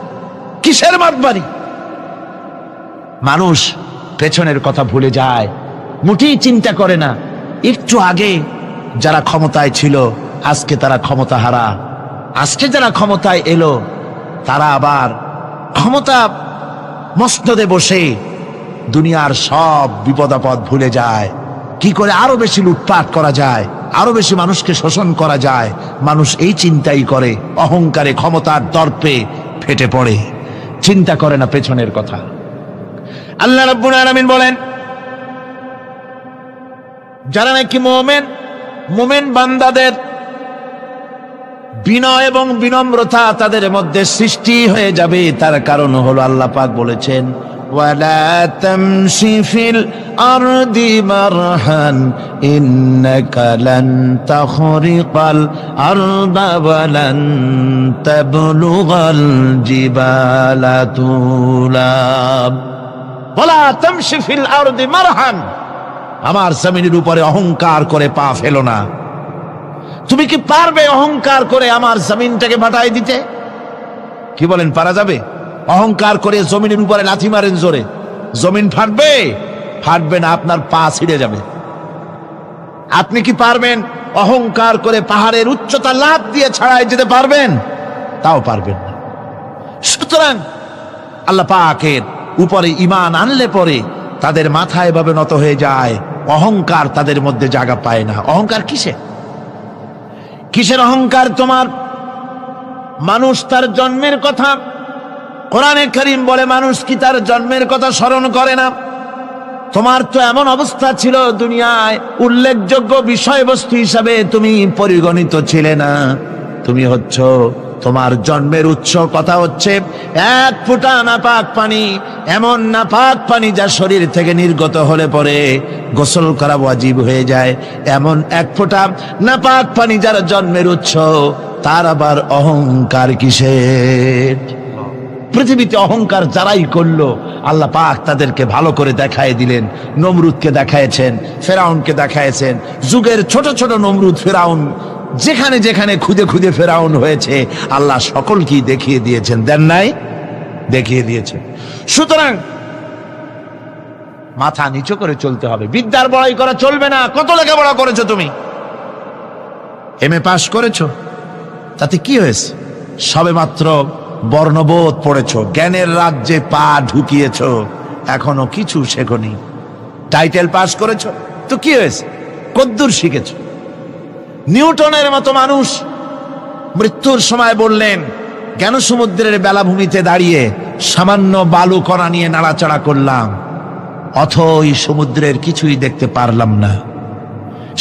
কিসের মাতবাড়ি? মানুষ পেছনের কথা ভুলে যায়, মোটেই চিন্তা করে না। একটু আগে যারা ক্ষমতায় ছিল আজকে তারা ক্ষমতা হারা, আজকে যারা ক্ষমতায় এলো তারা আবার ক্ষমতা মসনদে বসে দুনিয়ার সব বিপদ আপদ ভুলে যায়। কি করে আরো বেশি লুটপাট করা যায়, আরো বেশি মানুষকে শোষণ করা যায়, মানুষ এই চিন্তাই করে। অহংকারে ক্ষমতার দর্পে ফেটে পড়ে, চিন্তা করে না পেছনের কথা। আল্লাহ রাব্বুল আলামিন বলেন, যারা নাকি মুমিন বান্দাদের বিনয় এবং বিনম্রতা তাদের মধ্যে সৃষ্টি হয়ে যাবে, তার কারণ হলো আল্লাহ পাক বলেছেন, ওয়ালা তামশি ফিল আরদি মারহান ইন্নাকা লান তাখরিকাল আরদা ওয়া লান তাবলুগাল জিবালা তুলা। ওয়ালা তামশি ফিল আরদি মারহান, আমার জমিনের উপরে অহংকার করে পা ফেলো না। তুমি কি পারবে অহংকার করে আমার জমিনটাকে ফাটাই দিতে? কি বলেন, পারা যাবে? অহংকার করে জমিনের উপরে লাথি মারেন জোরে, জমিন ফাটবে? ফাটবে না, আপনার পা ছিঁড়ে যাবে। আপনি কি পারবেন অহংকার করে পাহাড়ের উচ্চতা লাফ দিয়ে ছাড়াই যেতে পারবেন? তাও পারবেন না। সুতরাং আল্লাহ পাকের উপরে ঈমান আনলে পরে তাদের মাথা এভাবে নত হয়ে যায়, অহংকার তাদের মধ্যে জায়গা পায় না। অহংকার কিসের অহংকার তোমার? মানুষ তার জন্মের কথা, কোরআনে কারীম বলে মানুষ কি তার জন্মের কথা স্মরণ করে না? তোমার তো এমন অবস্থা ছিল, দুনিয়ায় উল্লেখযোগ্য বিষয়বস্তু হিসাবে তুমি পরিগণিত ছিলে না। তুমি হচ্ছ, তোমার জন্মের উৎস কথা হচ্ছে এক ফোঁটা নাপাক পানি, এমন নাপাক পানি যা শরীর থেকে নির্গত হলে পরে গোসল করা ওয়াজিব হয়ে যায়। এমন এক ফোঁটা নাপাক পানি যার জন্মের উৎস, তার আবার অহংকার কিসের? পৃথিবীতে অহংকার যারাই করলো আল্লাহ পাক তাদেরকে ভালো করে দেখায় দিলেন। নমরুদকে দেখায়ছেন, ফেরাউনকে দেখায়ছেন, যুগের ছোট ছোট নমরুদ ফেরাউন যেখানে যেখানে খুদে খুদে ফেরাউন হয়েছে আল্লাহ সকলকেই দেখিয়ে দিয়েছেন। দেন নাই? দেখিয়ে দিয়েছেন। সুতরাং মাথা নিচু করে চলতে হবে, বিদ্যার বড়াই করা চলবে না। কত লেখাপড়া করেছো তুমি? এমএ পাস করেছো, তাতে কি হয়েছে? সবে মাত্র বর্ণবোধ পড়েছো, জ্ঞানের রাজ্যে পা ঢুকিয়েছো, এখনো কিছু শেখনি। টাইটেল পাস করেছো, তো কি হয়েছে? কদ্দুর শিখেছো? নিউটনের মতো মানুষ মৃত্যুর সময় বললেন, জ্ঞান সমুদ্রের বেলাভূমিতে দাঁড়িয়ে সামান্য বালু কণা নিয়ে নাড়াচাড়া করলাম, অথই সমুদ্রের কিছুই দেখতে পারলাম না।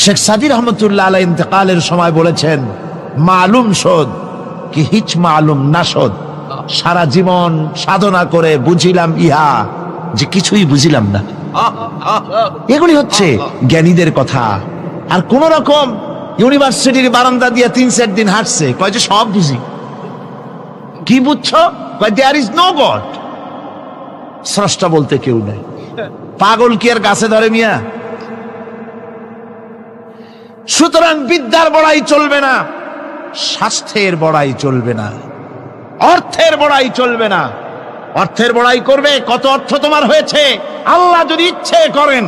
শেখ সাদী রহমতুল্লাহ আলাইহি ইন্তেকালের সময় বলেছেন, মালুম শোধ কি হিচ মালুম না শোধ। সারা জীবন সাধনা করে বুঝিলাম ইহা, যে কিছুই বুঝিলাম না। এগুলি হচ্ছে জ্ঞানীদের কথা। আর কোন রকম ইউনিভার্সিটির বারান্দা দিয়ে 3-4 দিন হাঁটছে, কয় যে সব বুঝি। কি বুঝছো? কয় দেয়ার ইজ নো গড। স্রষ্টা বলতে কেউ নেই। পাগল কি আর গাছে ধরে মিয়া? সুতরাং বিদ্যার বড়াই চলবে না, স্বাস্থ্যের বড়াই চলবে না, অর্থের বড়াই চলবে না। অর্থের বড়াই করবে, কত অর্থ তোমার হয়েছে? আল্লাহ যদি ইচ্ছে করেন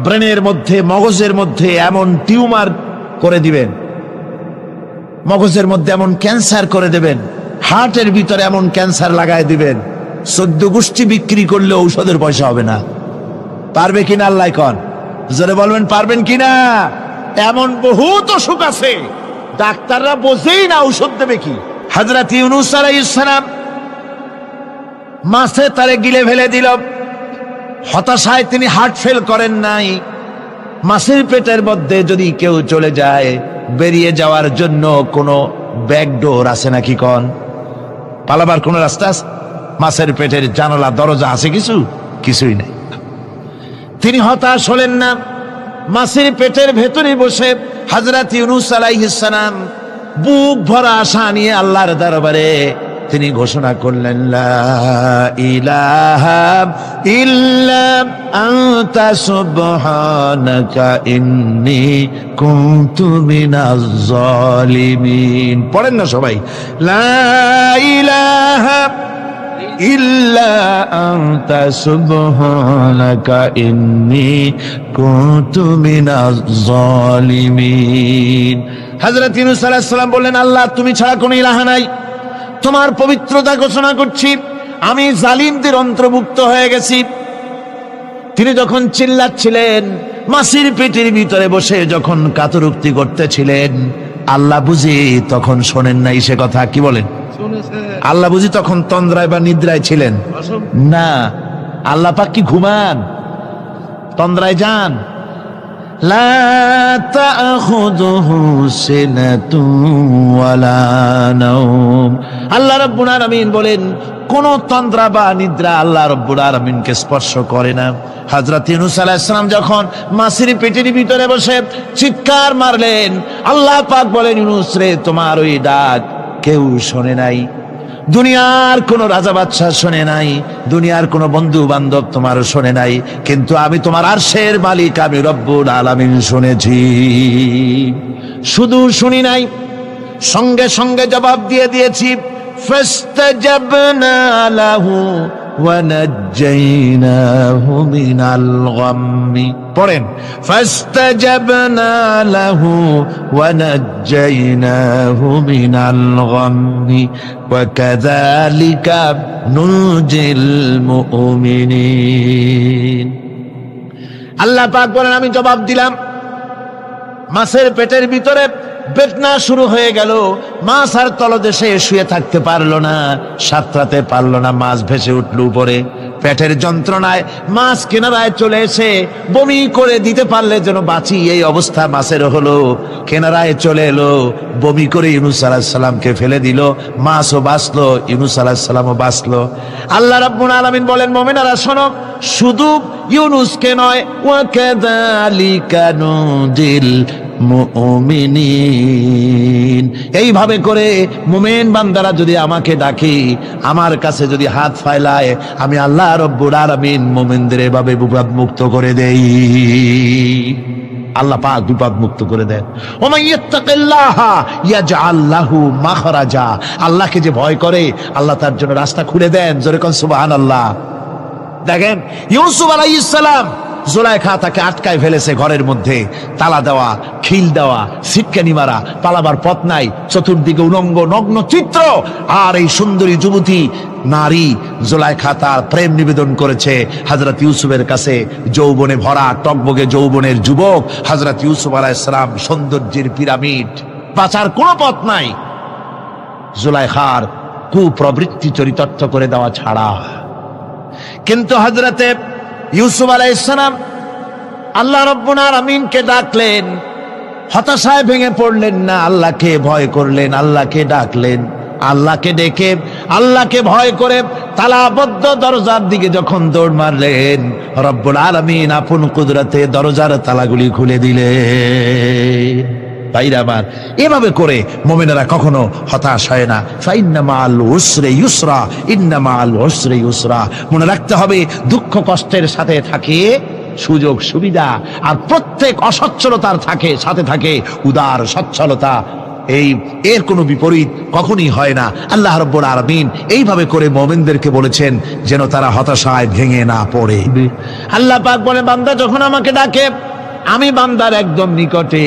ব্রেনের মধ্যে, মগজের মধ্যে এমন টিউমার করে দিবেন, মগজের মধ্যে এমন ক্যান্সার করে দেবেন, হার্টের ভিতরে এমন ক্যান্সার লাগায় দিবেন 14 গোষ্ঠী বিক্রি করলে ঔষধের পয়সা হবে না। পারবে কিনা আল্লাহ কন, জোরে বলবেন পারবেন কিনা? এমন বহুত অসুখ আছে ডাক্তাররা বোঝেই না ঔষধ দেবে কি। হযরত ইউনূস আলাইহিস সালাম মাছে তারে গিলে ফেলে দিল, হতাশায় তিনি হার্ট ফেল করেন নাই। মাছের পেটের মধ্যে যদি কেউ চলে যায়, বেরিয়ে যাওয়ার জন্য কোনো ব্যাকডোর আছে নাকি কন? পালাবার কোন রাস্তা আছে? মাছের পেটের জানালা দরজা আছে কিছু? কিছুই নেই। তিনি হতাশ হলেন না, মাছের পেটের ভেতরে বসে হযরত ইউনূস আলাইহিস সালাম বুক ভরা আশা নিয়ে আল্লাহর দরবারে তিনি ঘোষণা করলেন, লা ইলাহা ইল্লা আনতা সুবহানাকা ইন্নী কুনতু মিনাজ জালিমিন। পড়েন না সবাই, লা ইলাহা ইল্লা আনতা সুবহানাকা ইন্নী কুনতু মিনাজ জালিমিন। হযরত ইউনূস আলাইহিস সালাম বললেন, আল্লাহ তুমি ছাড়া কোনো ইলাহা নাই, তোমার পবিত্রতা ঘোষণা করছি, আমি জালিমদের অন্তর্ভুক্ত হয়ে গেছি। তিনি যখন চিল্লাচ্ছিলেন, মাছের পেটের ভিতরে বসে যখন কাতরুক্তি করতেছিলেন, আল্লাহ বুঝি তখন শোনেন নাই সে কথা? কি বলেন? আল্লাহ বুঝি তখন তন্দ্রায় বা নিদ্রায় ছিলেন না? আল্লাহ পাক কি ঘুমান? তন্দ্রায় যান? লা তাখুযুহু সিনাতুন ওয়ালা নাওম। আল্লাহ রাব্বুল আলামিন বলেন, কোন তন্দ্রা বা নিদ্রা আল্লাহ রাব্বুল আলামিনকে স্পর্শ করে না। হযরত ইউনূস আলাইহিস সালাম যখন মাছের পেটের ভিতরে বসে চিৎকার মারলেন, আল্লাহ পাক বলেন, ইউনূস রে, তোমার ওই ডাক কেউ শোনে নাই, দুনিয়ার কোন রাজা বাদশাহ শোনে নাই, দুনিয়ার কোন বন্ধু বান্ধব তোমার শোনে নাই, কিন্তু আমি তোমার আরশের মালিক, আমি রব্বুল আলামিন শুনেছি। শুধু শুনি নাই, সঙ্গে সঙ্গে জবাব দিয়ে দিয়েছি। ফাস্তাজাবনা লাহু ওয়া নাজ্জাইনাহু মিনাল গাম্মি। পড়েন, ফাস্তাজাবনা লাহু ওয়া নাজ্জাইনাহু মিনাল গাম্মি ওয়া কাযালিকা নুনজিল মুমিনিন। আল্লাহ পাক বলেন, আমি জবাব দিলাম। মাছের পেটের ভিতরে বেদনা শুরু হয়ে গেল, মাছ আর তলদেশে শুয়ে থাকতে পারলো না, সাঁতরাতে পারলো না, মাছ ভেসে উঠল উপরে। পেটের যন্ত্রণায় মাছ কিনারায় চলে এসে বমি করে দিতে পারলে যেন বাঁচি, এই অবস্থা মাছের হলো। কিনারায় চলে এলো, বমি করে ইউনূস আলাইহিস সালামকে ফেলে দিল, মাছও বাঁচলো, ইউনূস আলাইহিস সালামও বাঁচলো। আল্লাহ রাব্বুল আলামিন বলেন, মুমিনেরা শোনো, শুধু ইউনূসকে নয়, ওয়া কাযালিকা নুনজিল মুমিনিন। এইভাবে করে মুমিন বান্দারা যদি আমাকে ডাকে, আমার কাছে যদি হাত ফাইলায়, আমি আল্লাহ রব্বুল আলামিন মুমিনদের এভাবে বিপদ মুক্ত করে দেই। আল্লাহ পাক বিপদ মুক্ত করে দেন। ওয়া ইয়াত্তাকিল্লাহা ইয়াজআল লাহু মাখরাজা। আল্লাহকে যে ভয় করে, আল্লাহ তার জন্য রাস্তা খুলে দেন। জোরে কোন সুবহানাল্লাহ। দেখেন, ইউসুফ আলাইহিস সালাম, জুলাইখা তাকে আটকায় ফেলেছে ঘরের মধ্যে, তালা দেওয়া, খিল দেওয়া, সিটকানি মারা, পালাবার পথ নাই, চতুর্দিকে উলঙ্গ নগ্ন চিত্র। আর এই সুন্দরী যুবতী নারী জুলাইখা তার প্রেম নিবেদন করেছে হযরত ইউসুফের কাছে। যৌবনে ভরা টকবগে যৌবনের যুবক হযরত ইউসুফ আলাইহিস সালাম, সৌন্দর্যের পিরামিড, বাঁচার কোনো পথ নাই জুলাইখার কুপ্রবৃত্তি চরিতার্থ করে দেওয়া ছাড়া। কিন্তু হযরতে ইউসুফ আলাইহিস সালাম আল্লাহ রাব্বুল আলামিনকে ডাকলেন, হতাশায় ভেঙে পড়লেন না, আল্লাহকে ভয় করলেন, আল্লাহকে ডাকলেন। আল্লাহকে ডেকে, আল্লাহকে ভয় করে তালাবদ্ধ দরজার দিকে যখন দৌড় মারলেন, রব্বুল আলামিন আপন কুদরতে দরজার তালাগুলি খুলে দিলেন। ভাইরা আমার, এভাবে করে মুমিনেরা কখনো হতাশ হয় না। ফাইন্না মাআল উসরি ইউসরা, ইন্না মাআল উসরি ইউসরা। মনে রাখতে হবে, দুঃখ কষ্টের সাথে থাকে সুযোগ সুবিধা, আর প্রত্যেক অসচ্ছলতার সাথে থাকে উদার সচ্ছলতা। এর কোনো বিপরীত কখনই হয় না। আল্লাহ রাব্বুল আলামিন এইভাবে করে মুমিনদেরকে বলেছেন যেন তারা হতাশায় ভেঙে না পড়ে। আল্লাহ পাক বলে, বান্দা যখন আমাকে ডাকে, আমি বান্দার একদম নিকটে।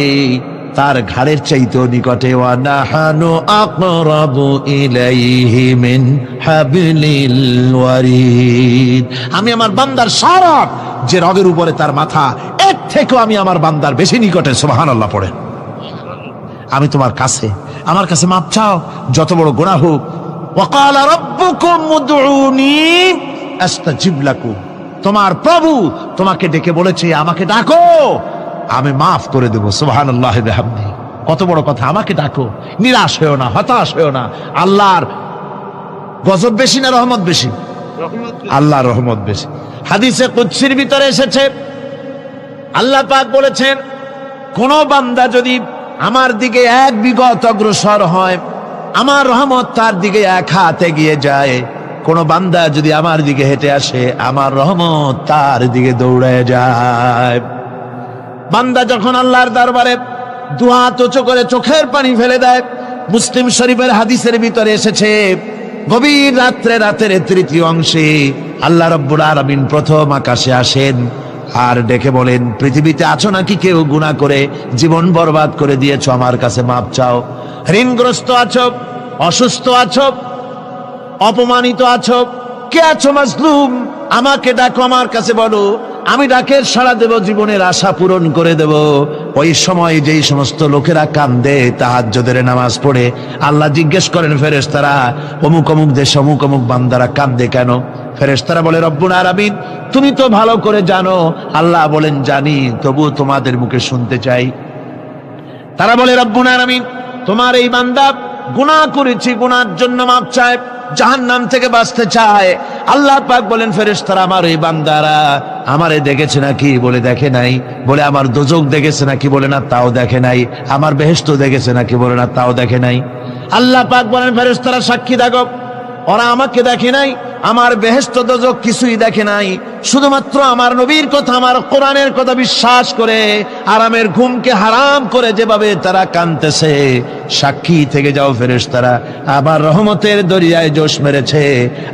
তার ঘাড়ের চাইতেও নিকটে। ওয়া নাহানু আকরাবু ইলাইহি মিন হাবলিল ওয়ারিদ, আমি আমার বান্দার সারাত যে রগের উপরে তার মাথা, এর থেকেও আমি আমার বান্দার বেশি নিকটে। সুবহানাল্লাহ পড়ে। আমি তোমার কাছে, আমার কাছে মাপ চাও, যত বড় গুনাহ হোক। ওয়া ক্বালা রাব্বুকুম উদউনি আস্তাজিব লাকুম, তোমার প্রভু তোমাকে ডেকে বলেছে আমাকে ডাকো, আমি মাফ করে দেব। সুবহানাল্লাহি ওয়া বিহামদিহি, কত বড় কথা। আমাকে ডাকো, নিরাশ হয়েও না, হতাশ হয়েও না। আল্লাহর গজব বেশি না রহমত বেশি? আল্লাহর রহমত বেশি। হাদিসে কুদসির ভিতরে এসেছে, আল্লাহ পাক বলেছেন, কোন বান্দা যদি আমার দিকে এক বিগত অগ্রসর হয়, আমার রহমত তার দিকে এক হাত এগিয়ে যায়। কোন বান্দা যদি আমার দিকে হেঁটে আসে, আমার রহমত তার দিকে দৌড়ে যায়। বান্দা যখন আল্লাহর দরবারে দুহাত উঁচু করে চোখের পানি ফেলে দেয়, মুসলিম শরীফের হাদিসের ভিতরে এসেছে, গভীর রাত্রে, রাতের তৃতীয় অংশে আল্লাহ রাব্বুল আলামিন প্রথম আকাশে আসেন আর ডেকে বলেন, পৃথিবীতে আছো নাকি কেউ গুনাহ করে জীবন বরবাদ করে দিয়েছো, আমার কাছে মাপ চাও। ঋণগ্রস্ত আছো, অসুস্থ আছো, অপমানিত আছো, কে আছো মাজলুম, আমাকে ডাকো, আমার কাছে বলো, আমি ডাকের সাড়া দেব, জীবনের আশা পূরণ করে দেব। ওই সময় যেই সমস্ত লোকেরা কান্দে তাহাজ্জুদের নামাজ পড়ে, আল্লাহ জিজ্ঞেস করেন ফেরেশতারা, অমুক অমুক দেশ অমুক অমুক বান্দারা কান্দে কেন? ফেরেশতারা বলে, রব্বুল আলামিন তুমি তো ভালো করে জানো। আল্লাহ বলেন, জানি, তবুও তোমাদের মুখে শুনতে চাই। তারা বলে, রব্বুল আলামিন তোমার এই বান্দা গুনাহ করেছে, গুনার জন্য মাপ চায়, জাহান্নাম থেকে বাঁচতে চায়। আল্লাহ পাক বলেন, ফেরেশতারা আমার এই বান্দারা আমারে দেখেছে নাকি? বলে দেখে নাই। বলে আমার দোজখ দেখেছে নাকি? বলে না, তাও দেখে নাই। আমার বেহেশত দেখেছে নাকি? বলে না, তাও দেখে নাই। আল্লাহ পাক বলেন, ফেরেশতারা সাক্ষী থাকো, ওরা আমাকে দেখে নাই, আমার বেহেশত দোজখ কিছুই দেখে নাই, শুধুমাত্র আমার নবীর কথা, আমার কোরআনের কথা বিশ্বাস করে আরামের ঘুমকে হারাম করে যেভাবে তারা কাঁদতেছে, সাক্ষী থেকে যাও ফেরেশতারা, আমার রহমতের দরিয়ায় জোশ মেরেছে,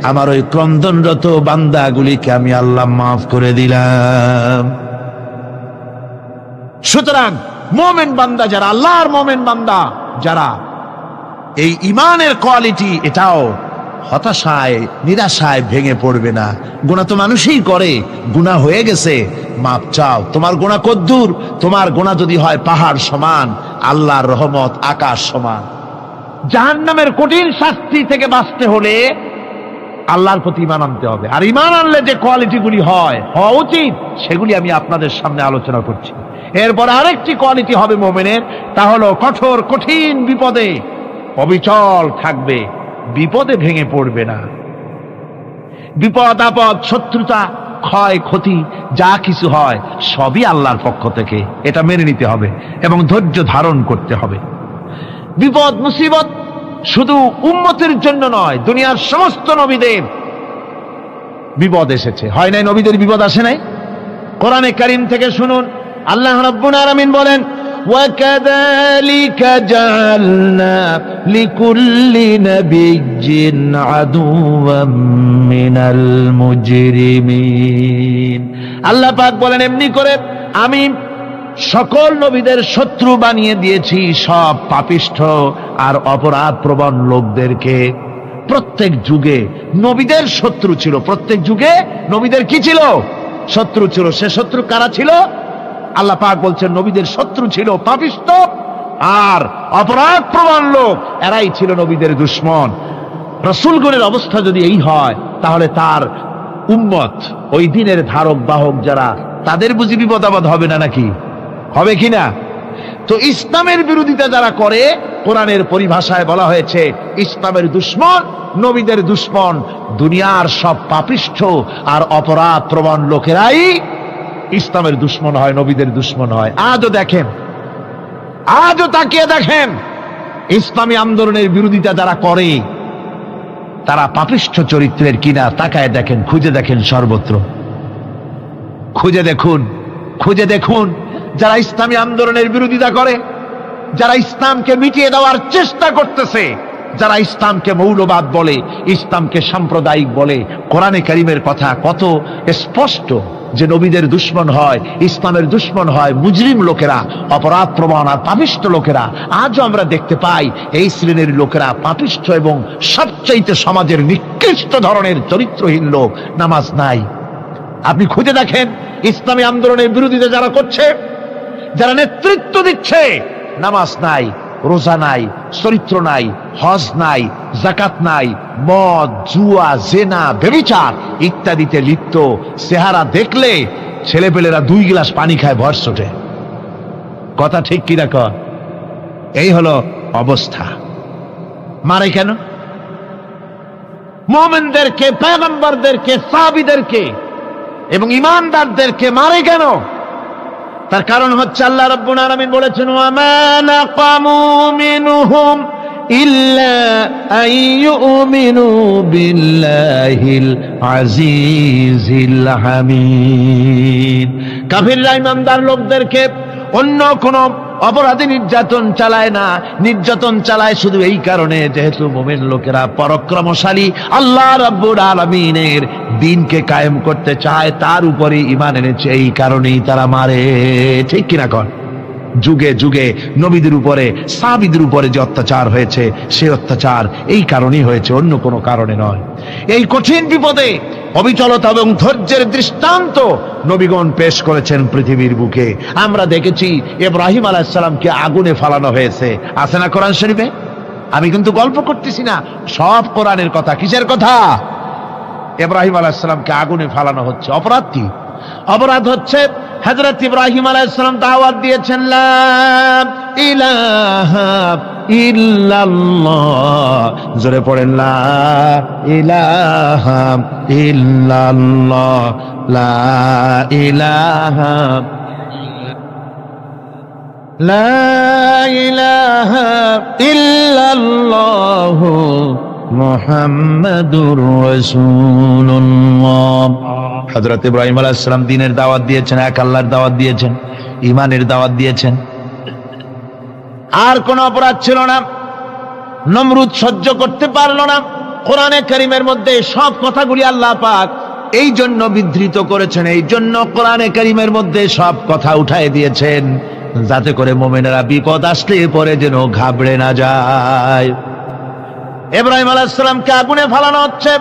আমার ওই ক্রন্দনরত বান্দাগুলিকে আমি আল্লাহ মাফ করে দিলাম। সুতরাং মুমিন বান্দা যারা, আল্লাহর মুমিন বান্দা যারা, এই ঈমানের কোয়ালিটি, এটাও হতাশায় নিরাশায় ভেঙে পড়বে না। গুনাহ তো মানুষই করে, গুনাহ হয়ে গেছে, মাপ চাও। তোমার গুনাহ কদ্দুর? তোমার গুনাহ যদি হয় পাহাড় সমান, আল্লাহর রহমত আকাশ সমান। জাহান্নামের কঠিন শাস্তি থেকে বাঁচতে হলে আল্লাহর প্রতি ঈমান আনতে হবে। আর ঈমান আনলে যে কোয়ালিটিগুলি হওয়া উচিত, সেগুলি আমি আপনাদের সামনে আলোচনা করছি। এরপর আরেকটি কোয়ালিটি হবে মুমিনের, তা হলো কঠোর কঠিন বিপদে অবিচল থাকবে, বিপদে ভেঙে পড়বে না। বিপদ আপদ, শত্রুতা, ক্ষয় ক্ষতি যা কিছু হয় সবই আল্লাহর পক্ষ থেকে, এটা মেনে নিতে হবে এবং ধৈর্য ধারণ করতে হবে। বিপদ মুসিবত শুধু উম্মতের জন্য নয়, দুনিয়ার সমস্ত নবীদের বিপদ এসেছে, হয় নাই? নবীদের বিপদ আসে নাই? কোরআনে কারীম থেকে শুনুন, আল্লাহ রাব্বুল আলামিন বলেন, وَكَذَلِكَ جَعَلْنَا لِكُلِّ نَبِيٍّ عَدُوًّا مِّنَ الْمُجْرِمِينَ। আল্লাহ পাক বলেন, এমনি করে আমি সকল নবীদের শত্রু বানিয়ে দিয়েছি সব পাপিষ্ঠ আর অপরাধ প্রবণ লোকদেরকে। প্রত্যেক যুগে নবীদের শত্রু ছিল, প্রত্যেক যুগে নবীদের কি ছিল? শত্রু ছিল। সে শত্রু কারা ছিল? আল্লাহ পাক বলছেন, নবীদের শত্রু ছিল পাপিষ্ঠ আর অপরাধ প্রবণ লোক, এরাই ছিল নবীদের দুশমন। রাসূলগণের অবস্থা যদি এই হয়, তাহলে তার উম্মত, ওই দিনের ধারক বাহক যারা, তাদের বুঝি বিপদ আপদ হবে না নাকি? হবে কিনা? তো ইসলামের বিরোধিতা যারা করে, কোরআনের পরিভাষায় বলা হয়েছে ইসলামের দুশমন, নবীদের দুশমন। দুনিয়ার সব পাপিষ্ঠ আর অপরাধ প্রবণ লোকেরাই ইসলামের দুশমন হয়, নবীদের দুশমন হয়। আজও দেখেন, আজও তাকিয়ে দেখেন, ইসলামী আন্দোলনের বিরোধিতা যারা করে তারা পাপিষ্ঠ চরিত্রের কিনা, তাকায় দেখেন, খুঁজে দেখেন, সর্বত্র খুঁজে দেখুন, খুঁজে দেখুন। যারা ইসলামী আন্দোলনের বিরোধিতা করে, যারা ইসলামকে মিটিয়ে দেওয়ার চেষ্টা করতেছে, যারা ইসলামকে মৌলবাদ বলে, ইসলামকে সাম্প্রদায়িক বলে, কোরআনে কারীমের কথা কত স্পষ্ট, যে নবীদের দুশমন হয়, ইসলামের দুশমন হয় মুজরিম লোকেরা, অপরাধ প্রবণ আর পাপিষ্ঠ লোকেরা। আজও আমরা দেখতে পাই এই শ্রেণীর লোকেরা পাপিষ্ঠ এবং সবচাইতে সমাজের নিকৃষ্ট ধরনের চরিত্রহীন লোক। নামাজ নাই। আপনি খুঁজে দেখেন ইসলামী আন্দোলনের বিরোধিতা যারা করছে, যারা নেতৃত্ব দিচ্ছে, নামাজ নাই, রোজা নাই, চরিত্র নাই, হজ নাই, যাকাত নাই, মদ, জুয়া, জেনা, ব্যভিচার ইত্যাদিতে লিপ্ত। চেহারা দেখলে ছেলেপেলেরা 2 গ্লাস পানি খায় ভরসটে। কথা ঠিক কি না কর? এই হলো অবস্থা। মারে কেন? মুমিনদেরকে, পয়গম্বরদেরকে, সাহাবীদেরকে এবং ঈমানদারদেরকে মারে কেন? তার কারণ হচ্ছে আল্লাহ রাব্বুল আলামিন বলেছেন, ওয়া মা নাকামু মিনহুম ইল্লা আইয়ুমিনু বিল্লাহিল আজিজিল হামিদ। কাফিররা ঈমানদার লোকদেরকে অন্য কোন অপরাধী নির্যাতন চালায় না, নির্যাতন চালায় শুধু এই কারণে যেহেতু মুমিন লোকেরা পরাক্রমশালী, আল্লাহ রাব্বুল আলামিনের দ্বীনকে কায়েম করতে চায়, তার উপরে ঈমান এনেছে, এই কারণেই তারা মারে। ঠিক কিনা কর? যুগে যুগে নবীদের উপরে, সাহাবীদের উপরে যে অত্যাচার হয়েছে, সেই অত্যাচার এই কারণেই হয়েছে, অন্য কোনো কারণে নয়। এই কঠিন বিপদে অবিচলতা এবং ধৈর্যের দৃষ্টান্ত নবীগণ পেশ করেছেন পৃথিবীর বুকে। আমরা দেখেছি ইব্রাহিম আলাইহিস সালামকে আগুনে ফালানো হয়েছে, আছে না কোরআন শরীফে? আমি কিন্তু গল্প করতেছি না, সব কোরআনের কথা। কিসের কথা? ইব্রাহিম আলাইহিস সালামকে আগুনে ফালানো হচ্ছে। অপরাধ কি? অপরাধ হচ্ছে হযরত ইব্রাহিম আলাইহিস সালাম দাওয়াত দিয়েছেন, লা ইলাহা ইল্লাল্লাহ। জোরে পড়েন, লা ইলাহা ইল্লাল্লাহ, লা ইলাহা, লা ইলাহা ইল্লাল্লাহ মুহাম্মাদুর রাসূলুল্লাহ। হযরত ইব্রাহিম আলাইহিস সালাম দ্বীনের দাওয়াত দিয়েছেন, এক আল্লাহর দাওয়াত দিয়েছেন, ঈমানের দাওয়াত দিয়েছেন। আর কোন অপরাধ ছিল না। নমরুদ সহ্য করতে পারল না। কোরআনে কারীমের মধ্যে সব কথাগুলি আল্লাহ পাক এই জন্য বিধৃত করেছেন, এই জন্য কোরআনে কারীমের মধ্যে সব কথা উঠায় দিয়েছেন, যাতে করে মুমিনেরা বিপদ আসলে পরে যেন ঘাবড়ে না যায়। ইব্রাহিম আলাইহিস সালামকে আগুনে ফেলানো হচ্ছে।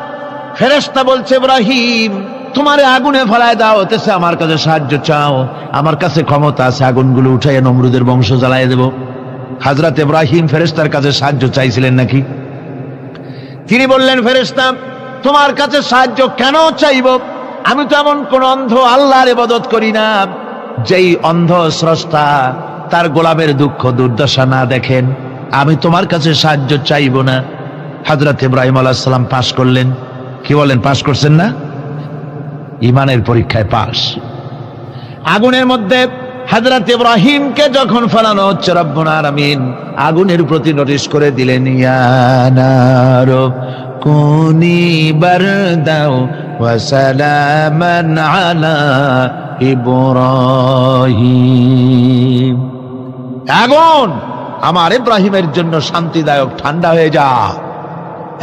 ফেরেশতা বলছে, ইব্রাহিম তোমারে আগুনে ফেলায় দাও, হতেছে আমার কাছে সাহায্য চাও, আমার কাছে ক্ষমতা আছে, আগুনগুলো উঠাইয়া নমরুদের বংশ জ্বালায় দেব। হযরত ইব্রাহিম ফেরেশতার কাছে সাহায্য চাইছিলেন নাকি? তিনি বললেন, ফেরেশতা তোমার কাছে সাহায্য কেন চাইব? আমি তো এমন কোন অন্ধ আল্লাহর ইবাদত করি না যেই অন্ধ স্রষ্টা তার গোলামের দুঃখ দুর্দশা না দেখেন। আমি তোমার কাছে সাহায্য চাইব না। হযরত ইব্রাহিম আলাইহিস সালাম পাশ করলেন। কি বলেন, পাশ করছেন না? ঈমানের পরীক্ষায় পাশ। আগুনের মধ্যে হযরত ইব্রাহিমকে যখন ফেলানো হচ্ছে, রব্বুল আলামিন আগুনের প্রতি নোটিশ করে দিলেন, ইয়া নারু কুনি বারদাও ওয়া সালামান আলা ইব্রাহিম। আগুন আমার ইব্রাহিমের জন্য শান্তিদায়ক, ঠান্ডা হয়ে যা।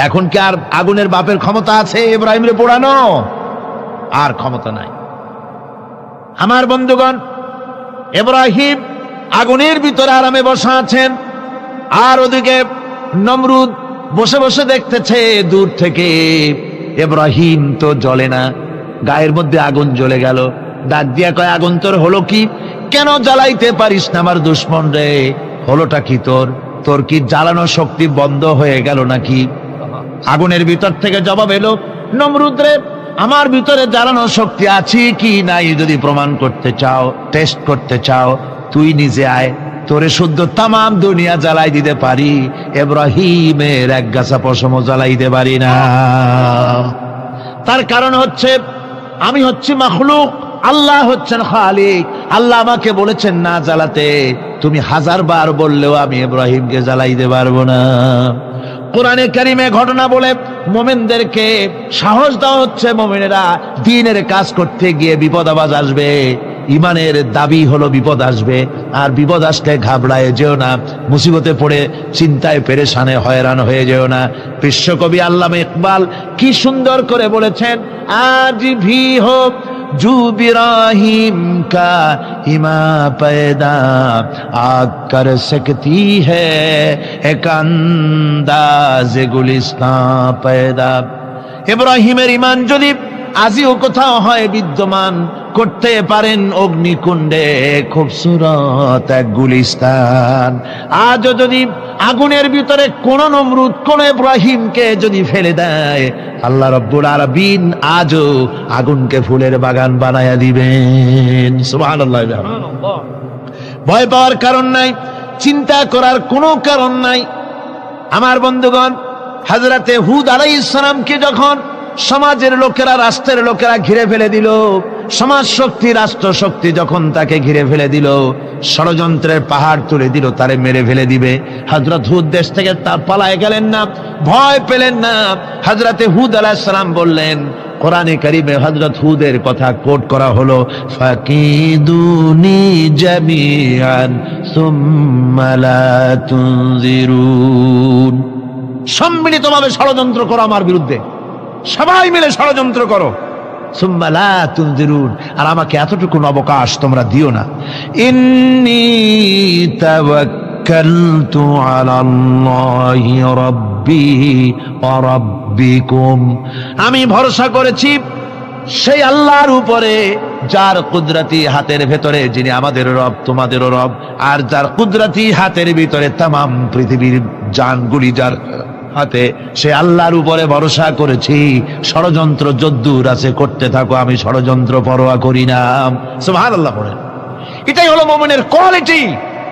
এখন কি আর আগুনের বাপের ক্ষমতা আছে ইব্রাহিমের পোড়ানো? আর ক্ষমতা নাই। আমার বন্ধুগণ, ইব্রাহিম আগুনের ভিতরে আরামে বসা আছেন, আর ওদিকে নমরুদ বসে বসে দেখতেছে দূর থেকে। ইব্রাহিম তো জ্বলে না, গায়ের মধ্যে আগুন জ্বলে গেল। ডাক দিয়া কয়, আগুন তোর হলো কি? কেন জ্বালাইতে পারিস না আমার দুশমন রে? হলোটা কি তোর? তোর কি জ্বালানো শক্তি বন্ধ হয়ে গেল নাকি? আগুনের ভিতর থেকে জবাব এলো, নমরুদ রে, আমার ভিতরে জ্বালানো শক্তি আছে কি নাই যদি প্রমাণ করতে চাও, টেস্ট করতে চাও, তুই নিজে আয়, তোরে শুদ্ধ তামাম দুনিয়া জ্বালাই দিতে পারি, ইব্রাহিমের এক গাছা পশমও জ্বালাইতে পারি না। তার কারণ হচ্ছে আমি হচ্ছি মাখলুক, আল্লাহ হচ্ছেন খালিক। আল্লাহ আমাকে বলেছেন না জ্বালাতে, তুমি 1000 বার বললেও আমি ইব্রাহিমকে জ্বালাইতে পারবো না। কোরআনে কারিমে ঘটনা বলে মুমিনদেরকে সাহস দেওয়া হচ্ছে, মুমিনেরা দ্বীনের কাজ করতে গিয়ে বিপদ আবাজ আসবে, ঈমানের দাবি হলো বিপদ আসবে, আর বিপদ আসলে ঘাবড়ায় যেও না, মুসিবতে পড়ে চিন্তায় পেরেশানে হয়রান হয়ে যেও না। বিশ্বকবি আল্লামা ইকবাল কি সুন্দর করে বলেছেন, আজ ভি হো जू इब्राहिम का इमा पैदा आग कर सकती है एक अंदाज गुलिस्तां पैदा। ইব্রাহিমের ঈমান যদি আজিও কোথাও হয় বিদ্যমান, করতে পারেন অগ্নিকুণ্ডে খুবসুরত এক গুলিস্তান। আজও যদি আগুনের ভিতরে কোন নমরুদ কোন ইব্রাহিমকে যদি ফেলে দেয়, আল্লাহ রাব্বুল আলামিন আজও আগুনকে ফুলের বাগান বানায়া দিবেন। সুবহানাল্লাহ। ভয় পাওয়ার কারণ নাই, চিন্তা করার কোনো কারণ নাই। আমার বন্ধুগণ, হযরতে হুদ আলাইহিস সালামকে যখন সমাজের লোকেরা, রাষ্ট্রের লোকেরা ঘিরে ফেলে দিল, সমাজ শক্তি, রাষ্ট্র শক্তি যখন তাকে ঘিরে ফেলে দিল, ষড়যন্ত্রের পাহাড় তুলে দিল, তারে মেরে ফেলে দিবে, হযরত হুদ দেশ থেকে তা পালায় গেলেন না, ভয় পেলেন না। হযরতে হুদ আলাইহিস সালাম বললেন, কোরআনে কারিমে হযরত হুদের কথা কোট করা হলো, ফাকিদুনি জামিআন সুম্মা লা তুনজিরুন। সম্মিলিতভাবে ষড়যন্ত্র করো আমার বিরুদ্ধে, সবাই মিলে ষড়যন্ত্র করো, সুম্মা লা তুনজিরুন, আর আমাকে এতটুকু অবকাশ তোমরা দিও না। ইন্নী তাওয়াক্কালতু আলাল্লাহি রাব্বি ওয়া রাব্বিকুম, আমি ভরসা করেছি সেই আল্লাহর উপরে যার কুদরতি হাতের ভেতরে, যিনি আমাদের রব তোমাদেরও রব, আর যার কুদরতি হাতের ভিতরে তামাম পৃথিবীর জানগুলি যার হাতে, সে আল্লাহর উপরে ভরসা করেছি। ষড়যন্ত্র যদ্দূর আছে করতে থাকো, আমি ষড়যন্ত্র পরোয়া করি না। সুবহানাল্লাহ পড়েন। এটাই হলো মুমিনের কোয়ালিটি।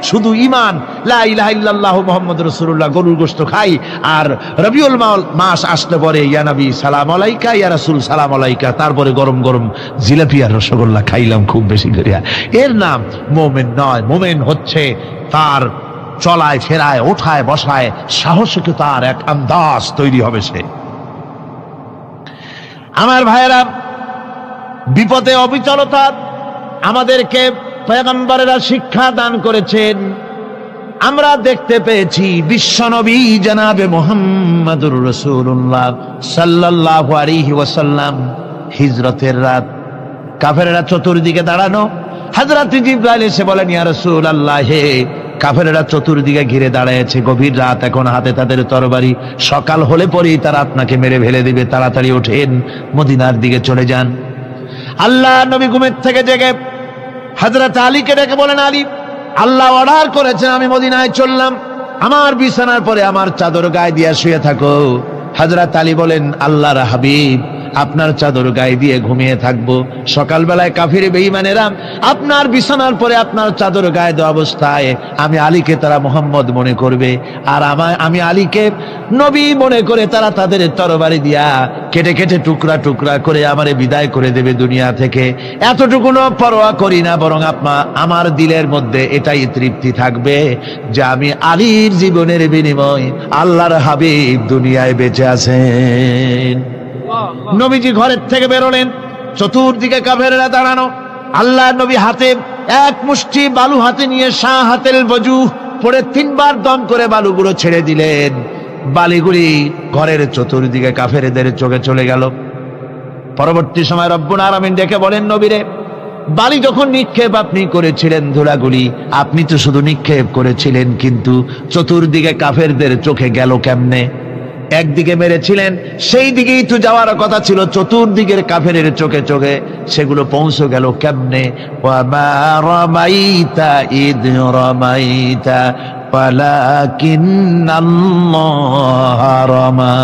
শুধু ঈমান, লা ইলাহা ইল্লাল্লাহ মুহাম্মাদুর রাসূলুল্লাহ, গরুর গোশত খাই, আর রবিউল মাস আসলে পরে ইয়া নবী সালাম আলাইকা, ইয়া রাসূল সালাম আলাইকা, তারপরে গরম গরম জিলাপি আর রসগোল্লা খাইলাম খুব বেশি করিয়া, এর নাম মুমিন নয়। মুমিন হচ্ছে তার চলায় ফেরায়, ওঠায় বসায় সাহসিকতার এক আন্দাজ তৈরি হবে সে। আমার ভাইয়েরা, বিপদে অবিচলতা আমাদেরকে পয়গম্বরেরা শিক্ষা দান করেছেন। আমরা দেখতে পেয়েছি বিশ্বনবী জনাবে মুহাম্মদুর রাসূলুল্লাহ সাল্লাল্লাহু আলাইহি ওয়াসাল্লাম হিজরতের রাত, কাফেররা চতুর্দিকে দাঁড়ানো, হযরত জিবরাইল এসে বলেন, ইয়া রাসূলুল্লাহ, হে কাফেররা চতুর্দিকে ঘিরে দাঁড়ায়ছে, গভীর রাত, এখন হাতে তাদের তরবারি, সকাল হলে পরেই তারা আপনাকে মেরে ফেলে দিবে, তাড়াতাড়ি ওঠেন, মদিনার দিকে চলে যান। আল্লাহ নবী ঘুমের থেকে জেগে হযরত আলীকে ডেকে বলেন, আলী, আল্লাহ অর্ডার করেছেন আমি মদিনায় চললাম, আমার বিছানার পরে আমার চাদর গায়ে দিয়ে শুয়ে থাকো। হযরত আলী বলেন, আল্লাহর হাবিব, আপনার চাদর গায়ে দিয়ে ঘুমিয়ে থাকবো, সকালবেলায় কাফির বেঈমানেরা আপনার বিছানার পরে আপনার চাদর গায়ে দেওয়া অবস্থায় আমি আলীকে তারা মুহাম্মদ মনে করবে, আর আমি আলীকে নবী মনে করে তারা তাদের তরবারি দিয়া কেটে কেটে টুকরা টুকরা করে আমারে বিদায় করে দেবে দুনিয়া থেকে। এতটুকুনো পরোয়া করি না, বরং আমার দিলের মধ্যে এটাই তৃপ্তি থাকবে যে আমি আলীর জীবনের বিনিময় আল্লাহর হাবিব দুনিয়ায় বেঁচে আছেন। নবীজি ঘরের থেকে বেরোলেন, চতুর্দিকে কাফেররা দাঁড়ানো, আল্লাহর নবী হাতে এক মুষ্টি বালু হাতে নিয়ে শাহ হাতেল বজু পড়ে 3 বার দম করে বালুগুলো ছেড়ে দিলেন। বালিগুলি ঘরের চতুর্দিকে কাফেরদের চোখে চলে গেল। পরবর্তী সময় রব্বুল আলামিন ডেকে বলেন, নবীরে, বালি যখন নিক্ষেপ আপনি করেছিলেন, ধুলাগুলি আপনি তো শুধু নিক্ষেপ করেছিলেন, কিন্তু চতুর্দিকে কাফেরদের চোখে গেল কেমনে? একদিকে মেরেছিলেন, সেই দিকেই তো যাওয়ার কথা ছিল, চতুর্দিকের কাফেরের চোখে চোখে সেগুলো পৌঁছে গেল কেমনে? ওয়ামা রামাইতা ইদ রামাইতা ওয়ালাকিন্নাল্লাহ রামা।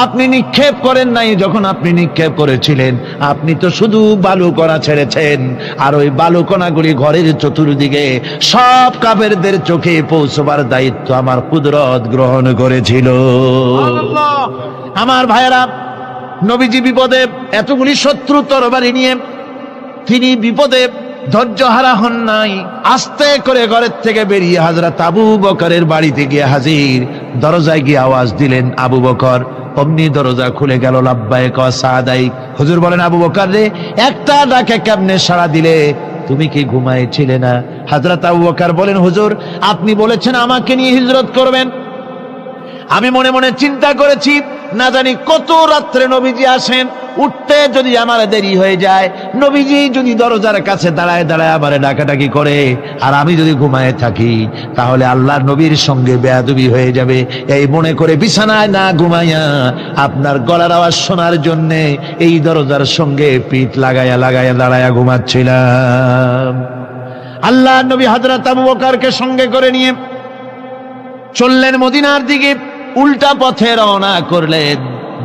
আপনি নিক্ষেপ করেন নাই, যখন আপনি নিক্ষেপ করেছিলেন আপনি তো শুধু বালুকণা ছেড়েছেন, আর ওই বালুকণাগুলি ঘরের চতুর্দিকে সব কাফেরদের চোখে পৌঁছবার দায়িত্ব আমার কুদরত গ্রহণ করেছিল। আমার ভাইয়েরা, নবীজি বিপদে, এতগুলি শত্রু তরবারি নিয়ে তিনি বিপদে ধৈর্যহারা হন নাই। আস্তে করে ঘরের থেকে বেরিয়ে হযরত আবু বকরের বাড়িতে গিয়ে হাজির। দরজায় গিয়ে আওয়াজ দিলেন, আবু বকর। অমনি দরজা খুলে গেল, লাব্বাইক ওয়া সাদাইক। হুজুর বলেন, আবু বকর রে, একটা ডাকে কেমনে সাড়া দিলে? তুমি কি ঘুমাইছিলে না? হযরত আবু বকর বলেন, হুজুর, আপনি বলেছেন আমাকে নিয়ে হিজরত করবেন, আমি মনে মনে চিন্তা করেছি, না জানি কত রাত্রে নবীজি আসেন, উঠতে যদি আমার দেরি হয়ে যায়, নবীজি যদি দরজার কাছে দাঁড়ায় দাঁড়ায় আমারে ডাকাডাকি করে আর আমি যদি ঘুমায় থাকি, তাহলে আল্লাহর নবীর সঙ্গে বেয়াদবি হয়ে যাবে। এই মনে করে বিছানায় না ঘুমাইয়া আপনার গলার আওয়াজ শোনার জন্য এই দরজার সঙ্গে পিঠ লাগাইয়া লাগাইয়া দাঁড়াইয়া ঘুমাচ্ছিলাম। আল্লাহর নবী হযরত আবু বকরকে সঙ্গে করে নিয়ে চললেন মদিনার দিকে, উল্টা পথে রওনা করলেন।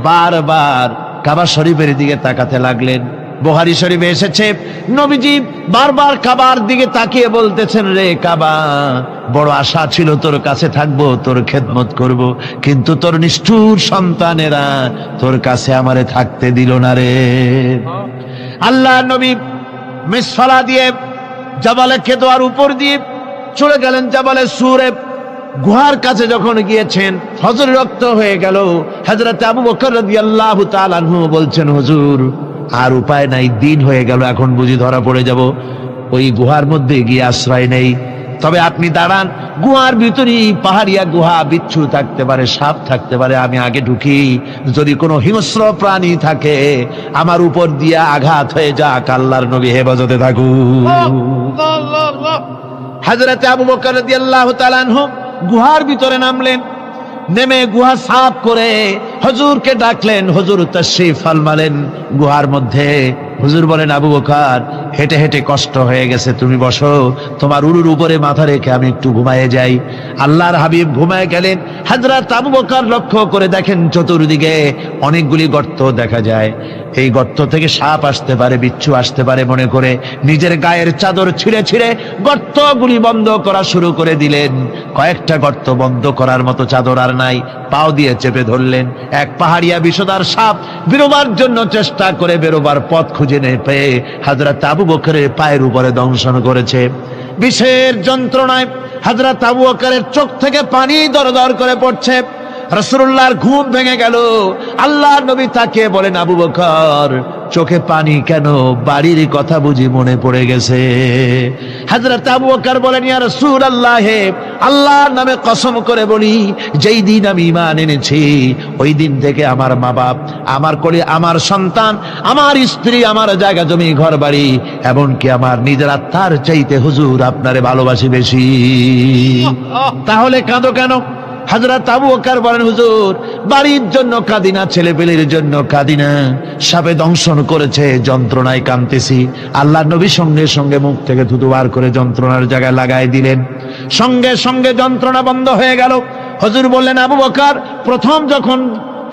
বারবার কাবা শরীফের দিকে তাকাতে লাগলেন। বুখারী শরীফে এসেছে, নবীজি বারবার কাবার দিকে তাকিয়ে বলতেছেন, রে কাবা, বড় আশা ছিল তোর কাছে থাকবো, তোর খেদমত করব, কিন্তু তোর নিষ্ঠুর সন্তানেরা তোর কাছে আমারে থাকতে দিল না রে। আল্লাহ নবী মিসফালা দিয়ে জাবালে কেদোয়ার উপর দিয়ে চলে গেলেন জাবালে সুরে। গুহার কাছে যখন গিয়েছেন, ফজর রক্ত হয়ে গেল। হযরত আবু বকর রাদিয়াল্লাহু তাআলা আনহু বলছেন, হুজুর আর উপায় নাই, দিন হয়ে গেল, এখন বুঝি ধরা পড়ে যাব, ওই গুহার মধ্যে গিয়ে আশ্রয় নেই। তবে আপনি দাঁড়ান, গুহার ভিতরেই পাহাড়িয়া গুহা, বিচ্ছু থাকতে পারে, সাপ থাকতে পারে, আমি আগে ঢুকি, যদি কোনো হিংস্র প্রাণী থাকে আমার উপর দিয়ে আঘাত হয়ে যাক, আল্লাহর নবী হেফাজতে থাকুক। হযরত আবু বকর রাদিয়াল্লাহু তাআলা আনহু গুহার ভিতরে নামলেন। নেমে গুহা সাফ করে হুজুরকে ডাকলেন। হুজুর তাশরীফ ফরমালেন গুহার মধ্যে। হুজুর বলেন, আবু বকর, হেঁটে হেঁটে কষ্ট হয়ে গেছে, তুমি বসো, তোমার উরুর উপরে মাথা রেখে আমি একটু ঘুমায়ে যাই। আল্লাহর হাবিব ঘুমায় গেলেন। হযরত আবু বকর লক্ষ্য করে দেখেন চতুর্দিকে অনেকগুলি গর্ত দেখা যায়। এই গর্ত থেকে সাপ আসতে পারে, বিচ্ছু আসতে পারে মনে করে নিজের গায়ের চাদর ছিঁড়ে ছিঁড়ে গর্তগুলি বন্ধ করা শুরু করে দিলেন। কয়েকটা গর্ত বন্ধ করার মতো চাদর আর নাই, পাও দিয়ে চেপে ধরলেন। এক পাহাড়িয়া বিষধর সাপ বেরোবার জন্য চেষ্টা করে বেরোবার পথ খুঁজে না পেয়ে হযরত আবু বকরের পায়ের উপরে দংশন করেছে। বিষের যন্ত্রণায় হযরত আবু বকরের চোখ থেকে পানি দরদর করে পড়ছে। রাসূলুল্লাহর ঘুম ভেঙে গেল। আল্লাহর নবী তাকে বলেন, আবু বকর, চোখে পানি কেন? বাড়ির কথা বুঝি মনে পড়ে গেছে? হযরত আবু বকর বলেন, ইয়া রাসূলুল্লাহ, আল্লাহর নামে কসম করে বলি, যেই দিন আমি ঈমান এনেছি ওই দিন থেকে আমার মা বাপ, আমার কোলে আমার সন্তান, আমার স্ত্রী, আমার জায়গা জমি ঘর বাড়ি, এমনকি আমার নিজের আত্মার চাইতে হুজুর আপনারে ভালোবাসি বেশি। তাহলে কাঁদো কেন? হযরত আবু বকর বলেন, হুজুর, বাড়ির জন্য কাঁদি না, ছেলেপেলের জন্য কাঁদি না, সাপে দংশন করেছে, যন্ত্রণায় কাঁদতেছি। আল্লাহর নবী সঙ্গে সঙ্গে মুখ থেকে থুতু বার করে যন্ত্রণার জায়গায় লাগাই দিলেন। সঙ্গে সঙ্গে যন্ত্রণা বন্ধ হয়ে গেল। হুজুর বললেন, আবু বকর, প্রথম যখন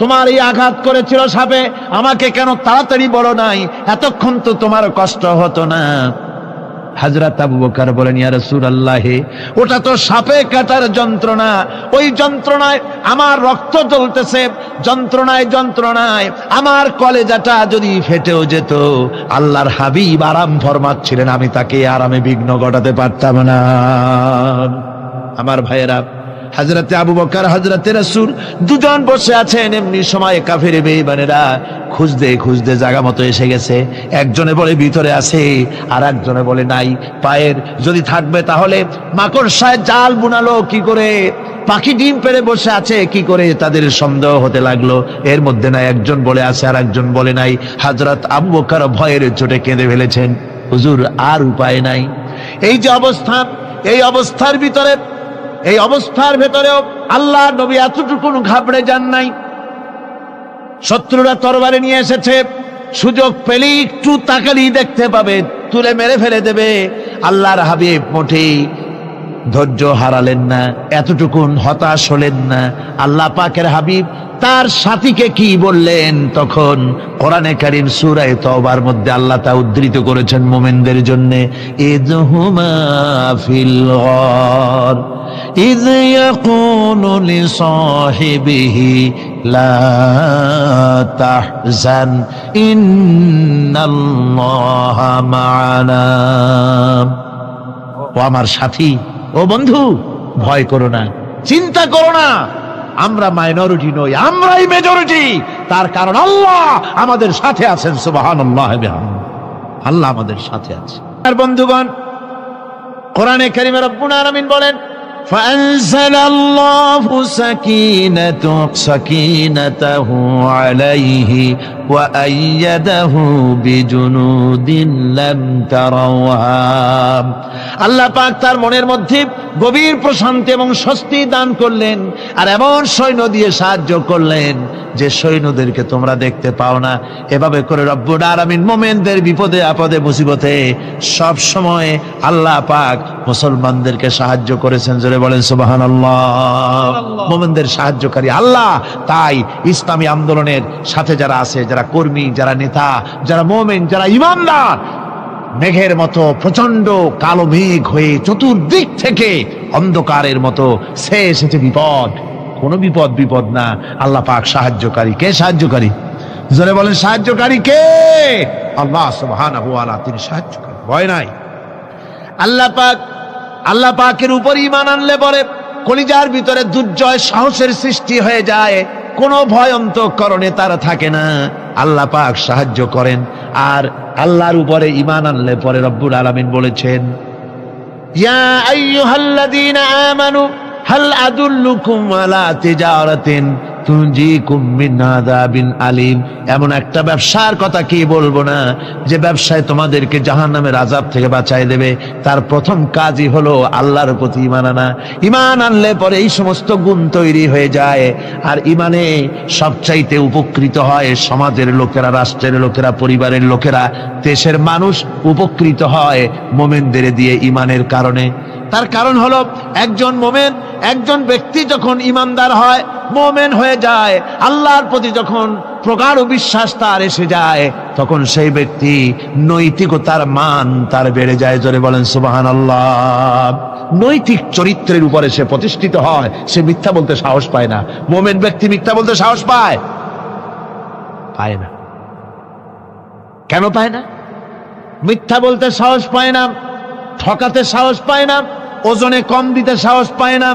তোমার এই আঘাত করেছিল সাপে, আমাকে কেন তাড়াতাড়ি বলো নাই? এতক্ষণ তো তোমার কষ্ট হতো না। হযরত আবু বকর বলেন, ইয়া রাসূলুল্লাহ, ওটা তো সাপে কাটার যন্ত্রণা, ওই যন্ত্রণায় আমার রক্ত জ্বলতেছে, যন্ত্রণায় যন্ত্রণায় আমার কলেজাটা যদি ফেটেও যেত। আল্লাহর হাবিব আরাম ফরমাচ্ছিলেন, আমি তাকে আরামে বিঘ্ন ঘটাতে পারতাম না। আমার ভাইয়েরা, হযরতে আবু বকর, হযরতে রাসূল দুজন বসে আছেন। এমনি সময় কাফের বেঈমানেরা খুঁজতে খুঁজতে জায়গা মতো এসে গেছে। একজনে বলে ভিতরে আছে, আর একজনে বলে নাই। পায়ের যদি থাকবে তাহলে মাকড়সায় জাল বুনালো কি করে, পাখি ডিম পেড়ে বসে আছে কি করে, তাদের সন্দেহ হতে লাগলো। এর মধ্যে নাই একজন বলে আছে আর একজন বলে নাই। হযরত আবু বকর ভয়ের চোটে কেঁদে ফেলেছেন, হুজুর আর উপায় নাই। এই যে অবস্থা, এই অবস্থার ভিতরে, এই অবস্থার ভেতরেও আল্লাহর নবী এতটুকু ঘাবড়ে যান নাই। শত্রুরা তরবারি নিয়ে এসেছে, সুযোগ পেলেই একটু তাকালেই দেখতে পাবে, তুলে মেরে ফেলে দেবে। আল্লাহর হাবিব মোটেই ধৈর্য হারালেন না, এতটুকুন হতাশ হলেন না। আল্লাহ পাকের হাবিব তার সাথীকে কি বললেন? তখন কোরআনে কারীম সূরা তাওবার মধ্যে আল্লাহ তা উদ্ধৃত করেছেন মুমিনদের জন্য, ইযহুমা ফিল গার ইয ইয়াকুলু লিসাহিবিহি লা তাহজান ইন্নাল্লাহা মা'ানা। ও আমার সাথী, ও বন্ধু, ভয় করো না, চিন্তা করো না, আমরা মাইনরিটি নই, আমরাই মেজরিটি। তার কারণ আল্লাহ আমাদের সাথে আছেন। সুবহানাল্লাহ, আল্লাহ আমাদের সাথে আছে। আর বন্ধুগণ, কোরআনে কারীমে রব্বুল আলামিন বলেন, ফাআনজালাল্লাহু সাকিনাতাহু আলাইহি وأيده بجنود لم تروها। আল্লাহ পাক তার মনের মধ্যে গভীর প্রশান্তি এবং স্বস্তি দান করলেন, আর এমন সৈন্য দিয়ে সাহায্য করলেন যে সৈন্যদেরকে তোমরা দেখতে পাও না। এভাবে করে রব্বুল আলামিন মুমিনদের বিপদে আপদে মুসিবতে সব সময় আল্লাহ পাক মুসলমানদেরকে সাহায্য করেছেন। জোরে বলেন সুবহানাল্লাহ। মুমিনদের সাহায্যকারী আল্লাহ। তাই ইসলামী আন্দোলনের সাথে যারা আছে, যারা কর্মী, যারা নেতা, যারা মুমিন, যারা ঈমানদার, মেঘের মতো প্রচন্ড কালো মেঘ হয়ে চতুর্দিক থেকে অন্ধকারের মতো সে এসেছে বিপদ, কোন বিপদ না। আল্লাহ পাক সাহায্যকারী। কে সাহায্যকারী? জোরে বলেন সাহায্যকারী কে? আল্লাহ সুবহানাহু ওয়া তাআলা, তিনি সাহায্যকারী, ভয় নাই। আল্লাহ পাকের উপর ঈমান আনলে পরে কলিজার ভিতরে দুর্জয় সাহসের সৃষ্টি হয়ে যায়, কোনো ভয় অন্তঃকরণে তার থাকে না। আল্লাহ পাক সাহায্য করেন। আর আল্লাহর উপরে ঈমান আনলে পরে রব্বুল আলামিন বলেছেন, ইয়া আইয়ুহাল্লাযীনা আমানু হাল আদুল্লুকুম আলা তিজারাতিন তুনজিকুম মিন আযাবিন আলীম। এমন একটা ব্যবসার কথা কি বলবো না যে ব্যবসায় তোমাদেরকে জাহান্নামের আযাব থেকে বাঁচায় দেবে। তার প্রথম কাজই হলো আল্লাহর প্রতি ঈমান আনা। ঈমান আনলে পরে এই সমস্ত গুণ তৈরি হয়ে যায়। আর ঈমানে সবচাইতে উপকৃত হয় সমাজের লোকেরা, রাষ্ট্রের লোকেরা, পরিবারের লোকেরা, দেশের মানুষ উপকৃত হয় মুমিনদের দিয়ে ঈমানের কারণে। তার কারণ হলো একজন মুমিন, একজন ব্যক্তি যখন ঈমানদার হয়, মুমিন হয়ে যায়, আল্লাহর প্রতি যখন প্রগাঢ় বিশ্বাস তার এসে যায়, তখন সেই ব্যক্তি নৈতিকতার মান তার বেড়ে যায়। জোরে বলেন সুবহানাল্লাহ। নৈতিক চরিত্রের উপরে সে প্রতিষ্ঠিত হয়, সে মিথ্যা বলতে সাহস পায় না। মুমিন ব্যক্তি মিথ্যা বলতে সাহস পায় না। কেন পায় না? মিথ্যা বলতে সাহস পায় না, ঠকাতে সাহস পায় না, ওজনে কম দিতে সাহস পায় না,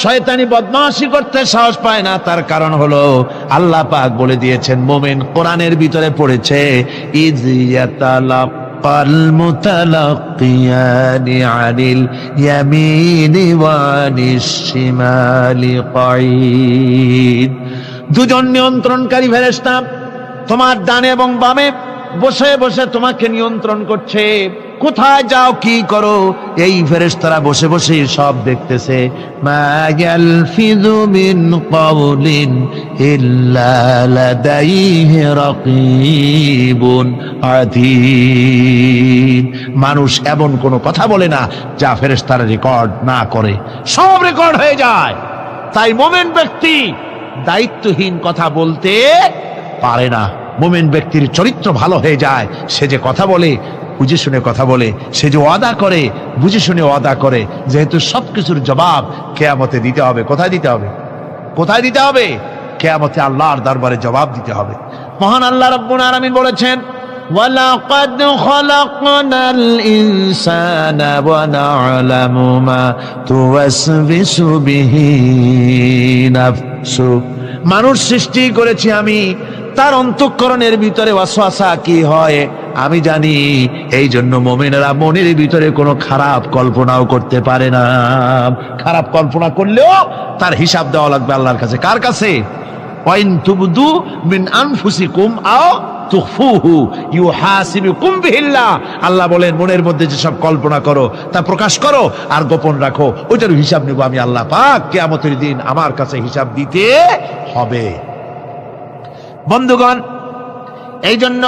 শয়তানি বদমাশি করতে সাহস পায় না। তার কারণ হলো আল্লাহ পাক বলে দিয়েছেন, মুমিন কোরআনের ভিতরে পড়েছে, ইয ইয়াতালাক্কাল মুতালাক্কিয়ানি আনিল ইয়ামিনি ওয়া আনিশ শিমালি কাঈদ। দুজন নিয়ন্ত্রণকারী ফেরেশতা তোমার ডানে এবং বামে বসে বসে তোমাকে নিয়ন্ত্রণ করছে। কোথায় যাও, কি করো, এই ফেরেশতারা বসে বসে সব দেখতেছে। মা ইয়ালফিযু মিন কাওলিন ইল্লা লাদাইহি রাকীবুন আতীদ। মানুষ এমন কোনো কথা বলে না যা ফেরেশতারা রেকর্ড না করে, সব রেকর্ড হয়ে যায়। তাই মুমিন ব্যক্তি দায়িত্বহীন কথা বলতে পারে না। মুমিন ব্যক্তির চরিত্র ভালো হয়ে যায়। সে যে কথা বলে বুঝে শুনে কথা বলে, সে যে ওয়াদা করে বুঝে শুনে ওয়াদা করে। যেহেতু সবকিছুর জবাব কিয়ামতে দিতে হবে। কোথায় দিতে হবে? কোথায় দিতে হবে? কিয়ামতে আল্লাহর দরবারে জবাব দিতে হবে। মহান আল্লাহ রাব্বুল আলামিন বলেছেন, ওয়ালাকাদ খলাকনাল ইনসানা ওয়া না'লামু মা তুওয়াসবিসু বিহি নাফসু। মানুষ সৃষ্টি করেছি আমি, তার অন্তঃকরণের ভিতরে ওয়াসওয়াসা কি হয় আমি জানি। এই জন্য মুমিনেরা মনের ভিতরে কোনো খারাপ কল্পনাও করতে পারে না। খারাপ কল্পনা করলেও তার হিসাব দেওয়া লাগবে আল্লাহর কাছে। কার কাছে? ওয়াইন তুবদু মিন আনফুসিকুম আও তুখফুহু ইউহাসিবুকুম বিহিল্লাহ। আল্লাহ বলেন, মনের মধ্যে যেসব কল্পনা করো তা প্রকাশ করো আর গোপন রাখো, ওইটার হিসাব নেব আমি আল্লাহ পাক। কিয়ামতের দিন আমার কাছে হিসাব দিতে হবে। বন্ধুগণ, এই জন্য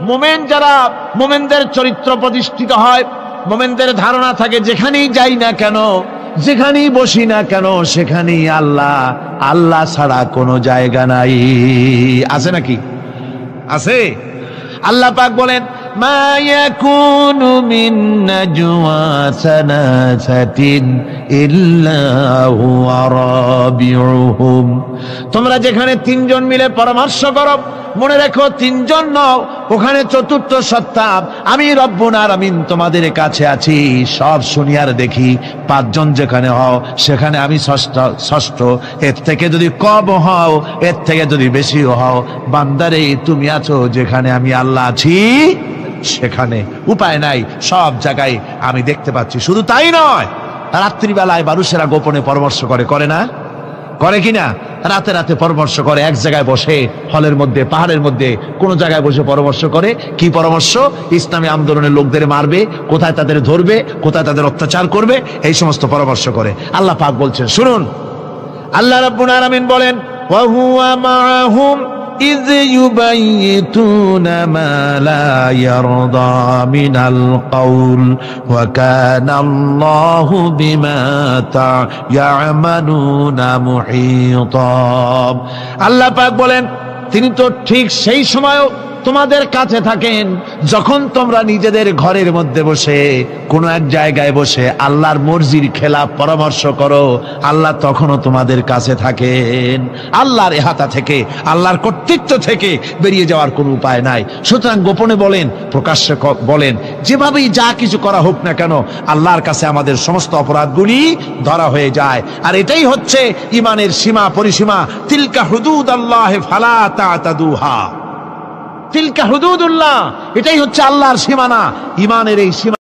মুমিন যারা, মুমিনদের চরিত্র প্রতিষ্ঠিত হয়, মুমিনদের ধারণা থাকে যেখানেই যাই না কেন, যেখানেই বসি না কেন, সেখানেই আল্লাহ, আল্লাহ ছাড়া কোনো জায়গা নাই। আছে নাকি? আছে। আল্লাহ পাক বলেন, মা ইয়াকুনু মিন নাজওয়া সালাসাতিন ইল্লা হুয়া রাবিউহুম। তোমরা যেখানে তিনজন মিলে পরামর্শ করো, মনে রেখো তিনজন নও, ওখানে চতুর্থ সত্তা আমি রব্বুল আলামিন তোমাদের কাছে আছি। সব শুনি আর দেখি। পাঁচজন যেখানে হও সেখানে আমি ষষ্ঠ। এর থেকে যদি কম হও, এর থেকে যদি বেশি হও, বান্দারে তুমি আছো যেখানে আমি আল্লাহ আছি সেখানে। উপায় নাই, সব জায়গায় আমি দেখতে পাচ্ছি। শুধু তাই নয়, রাত্রিবেলায় মানুষেরা গোপনে পরামর্শ করে, করে না? করে কিনা? রাতে রাতে পরামর্শ করে, এক জায়গায় বসে, হলের মধ্যে, পাহাড়ের মধ্যে কোন জায়গায় বসে পরামর্শ করে। কি পরামর্শ? ইসলামী আন্দোলনের লোকদের মারবে, কোথায় তাদের ধরবে, কোথায় তাদের অত্যাচার করবে, এই সমস্ত পরামর্শ করে। আল্লাহ পাক বলছেন, শুনুন, আল্লাহ রাব্বুল আলামিন বলেন, ওয়া হুয়া মাআহুম إذ يبيتون ما لا يرضى من القول وكان الله بما يعملون محيطا। আল্লাহ পাক বলেন, তিনি তো ঠিক সেই সময়ও তোমাদের কাছে থাকেন যখন তোমরা নিজেদের ঘরের মধ্যে বসে কোন এক জায়গায় বসে আল্লাহর মর্জির খেলাফ পরামর্শ করো, আল্লাহ তখনও তোমাদের কাছে থাকেন। আল্লাহর ইহাতা থেকে, আল্লাহর কর্তৃত্ব থেকে বেরিয়ে যাওয়ার কোনো উপায় নাই। সুতরাং গোপনে বলেন, প্রকাশ্যে বলেন, যেভাবেই যা কিছু করা হোক না কেন, আল্লাহর কাছে আমাদের সমস্ত অপরাধগুলি ধরা হয়ে যায়। আর এটাই হচ্ছে ইমানের সীমা পরিসীমা। তিলকা হুদুদাল্লাহ ফালা তা'তাদুহা, তিলকা হুদুদুল্লাহ, এটাই হচ্ছে আল্লাহর সীমানা। ইমানের এই সীমা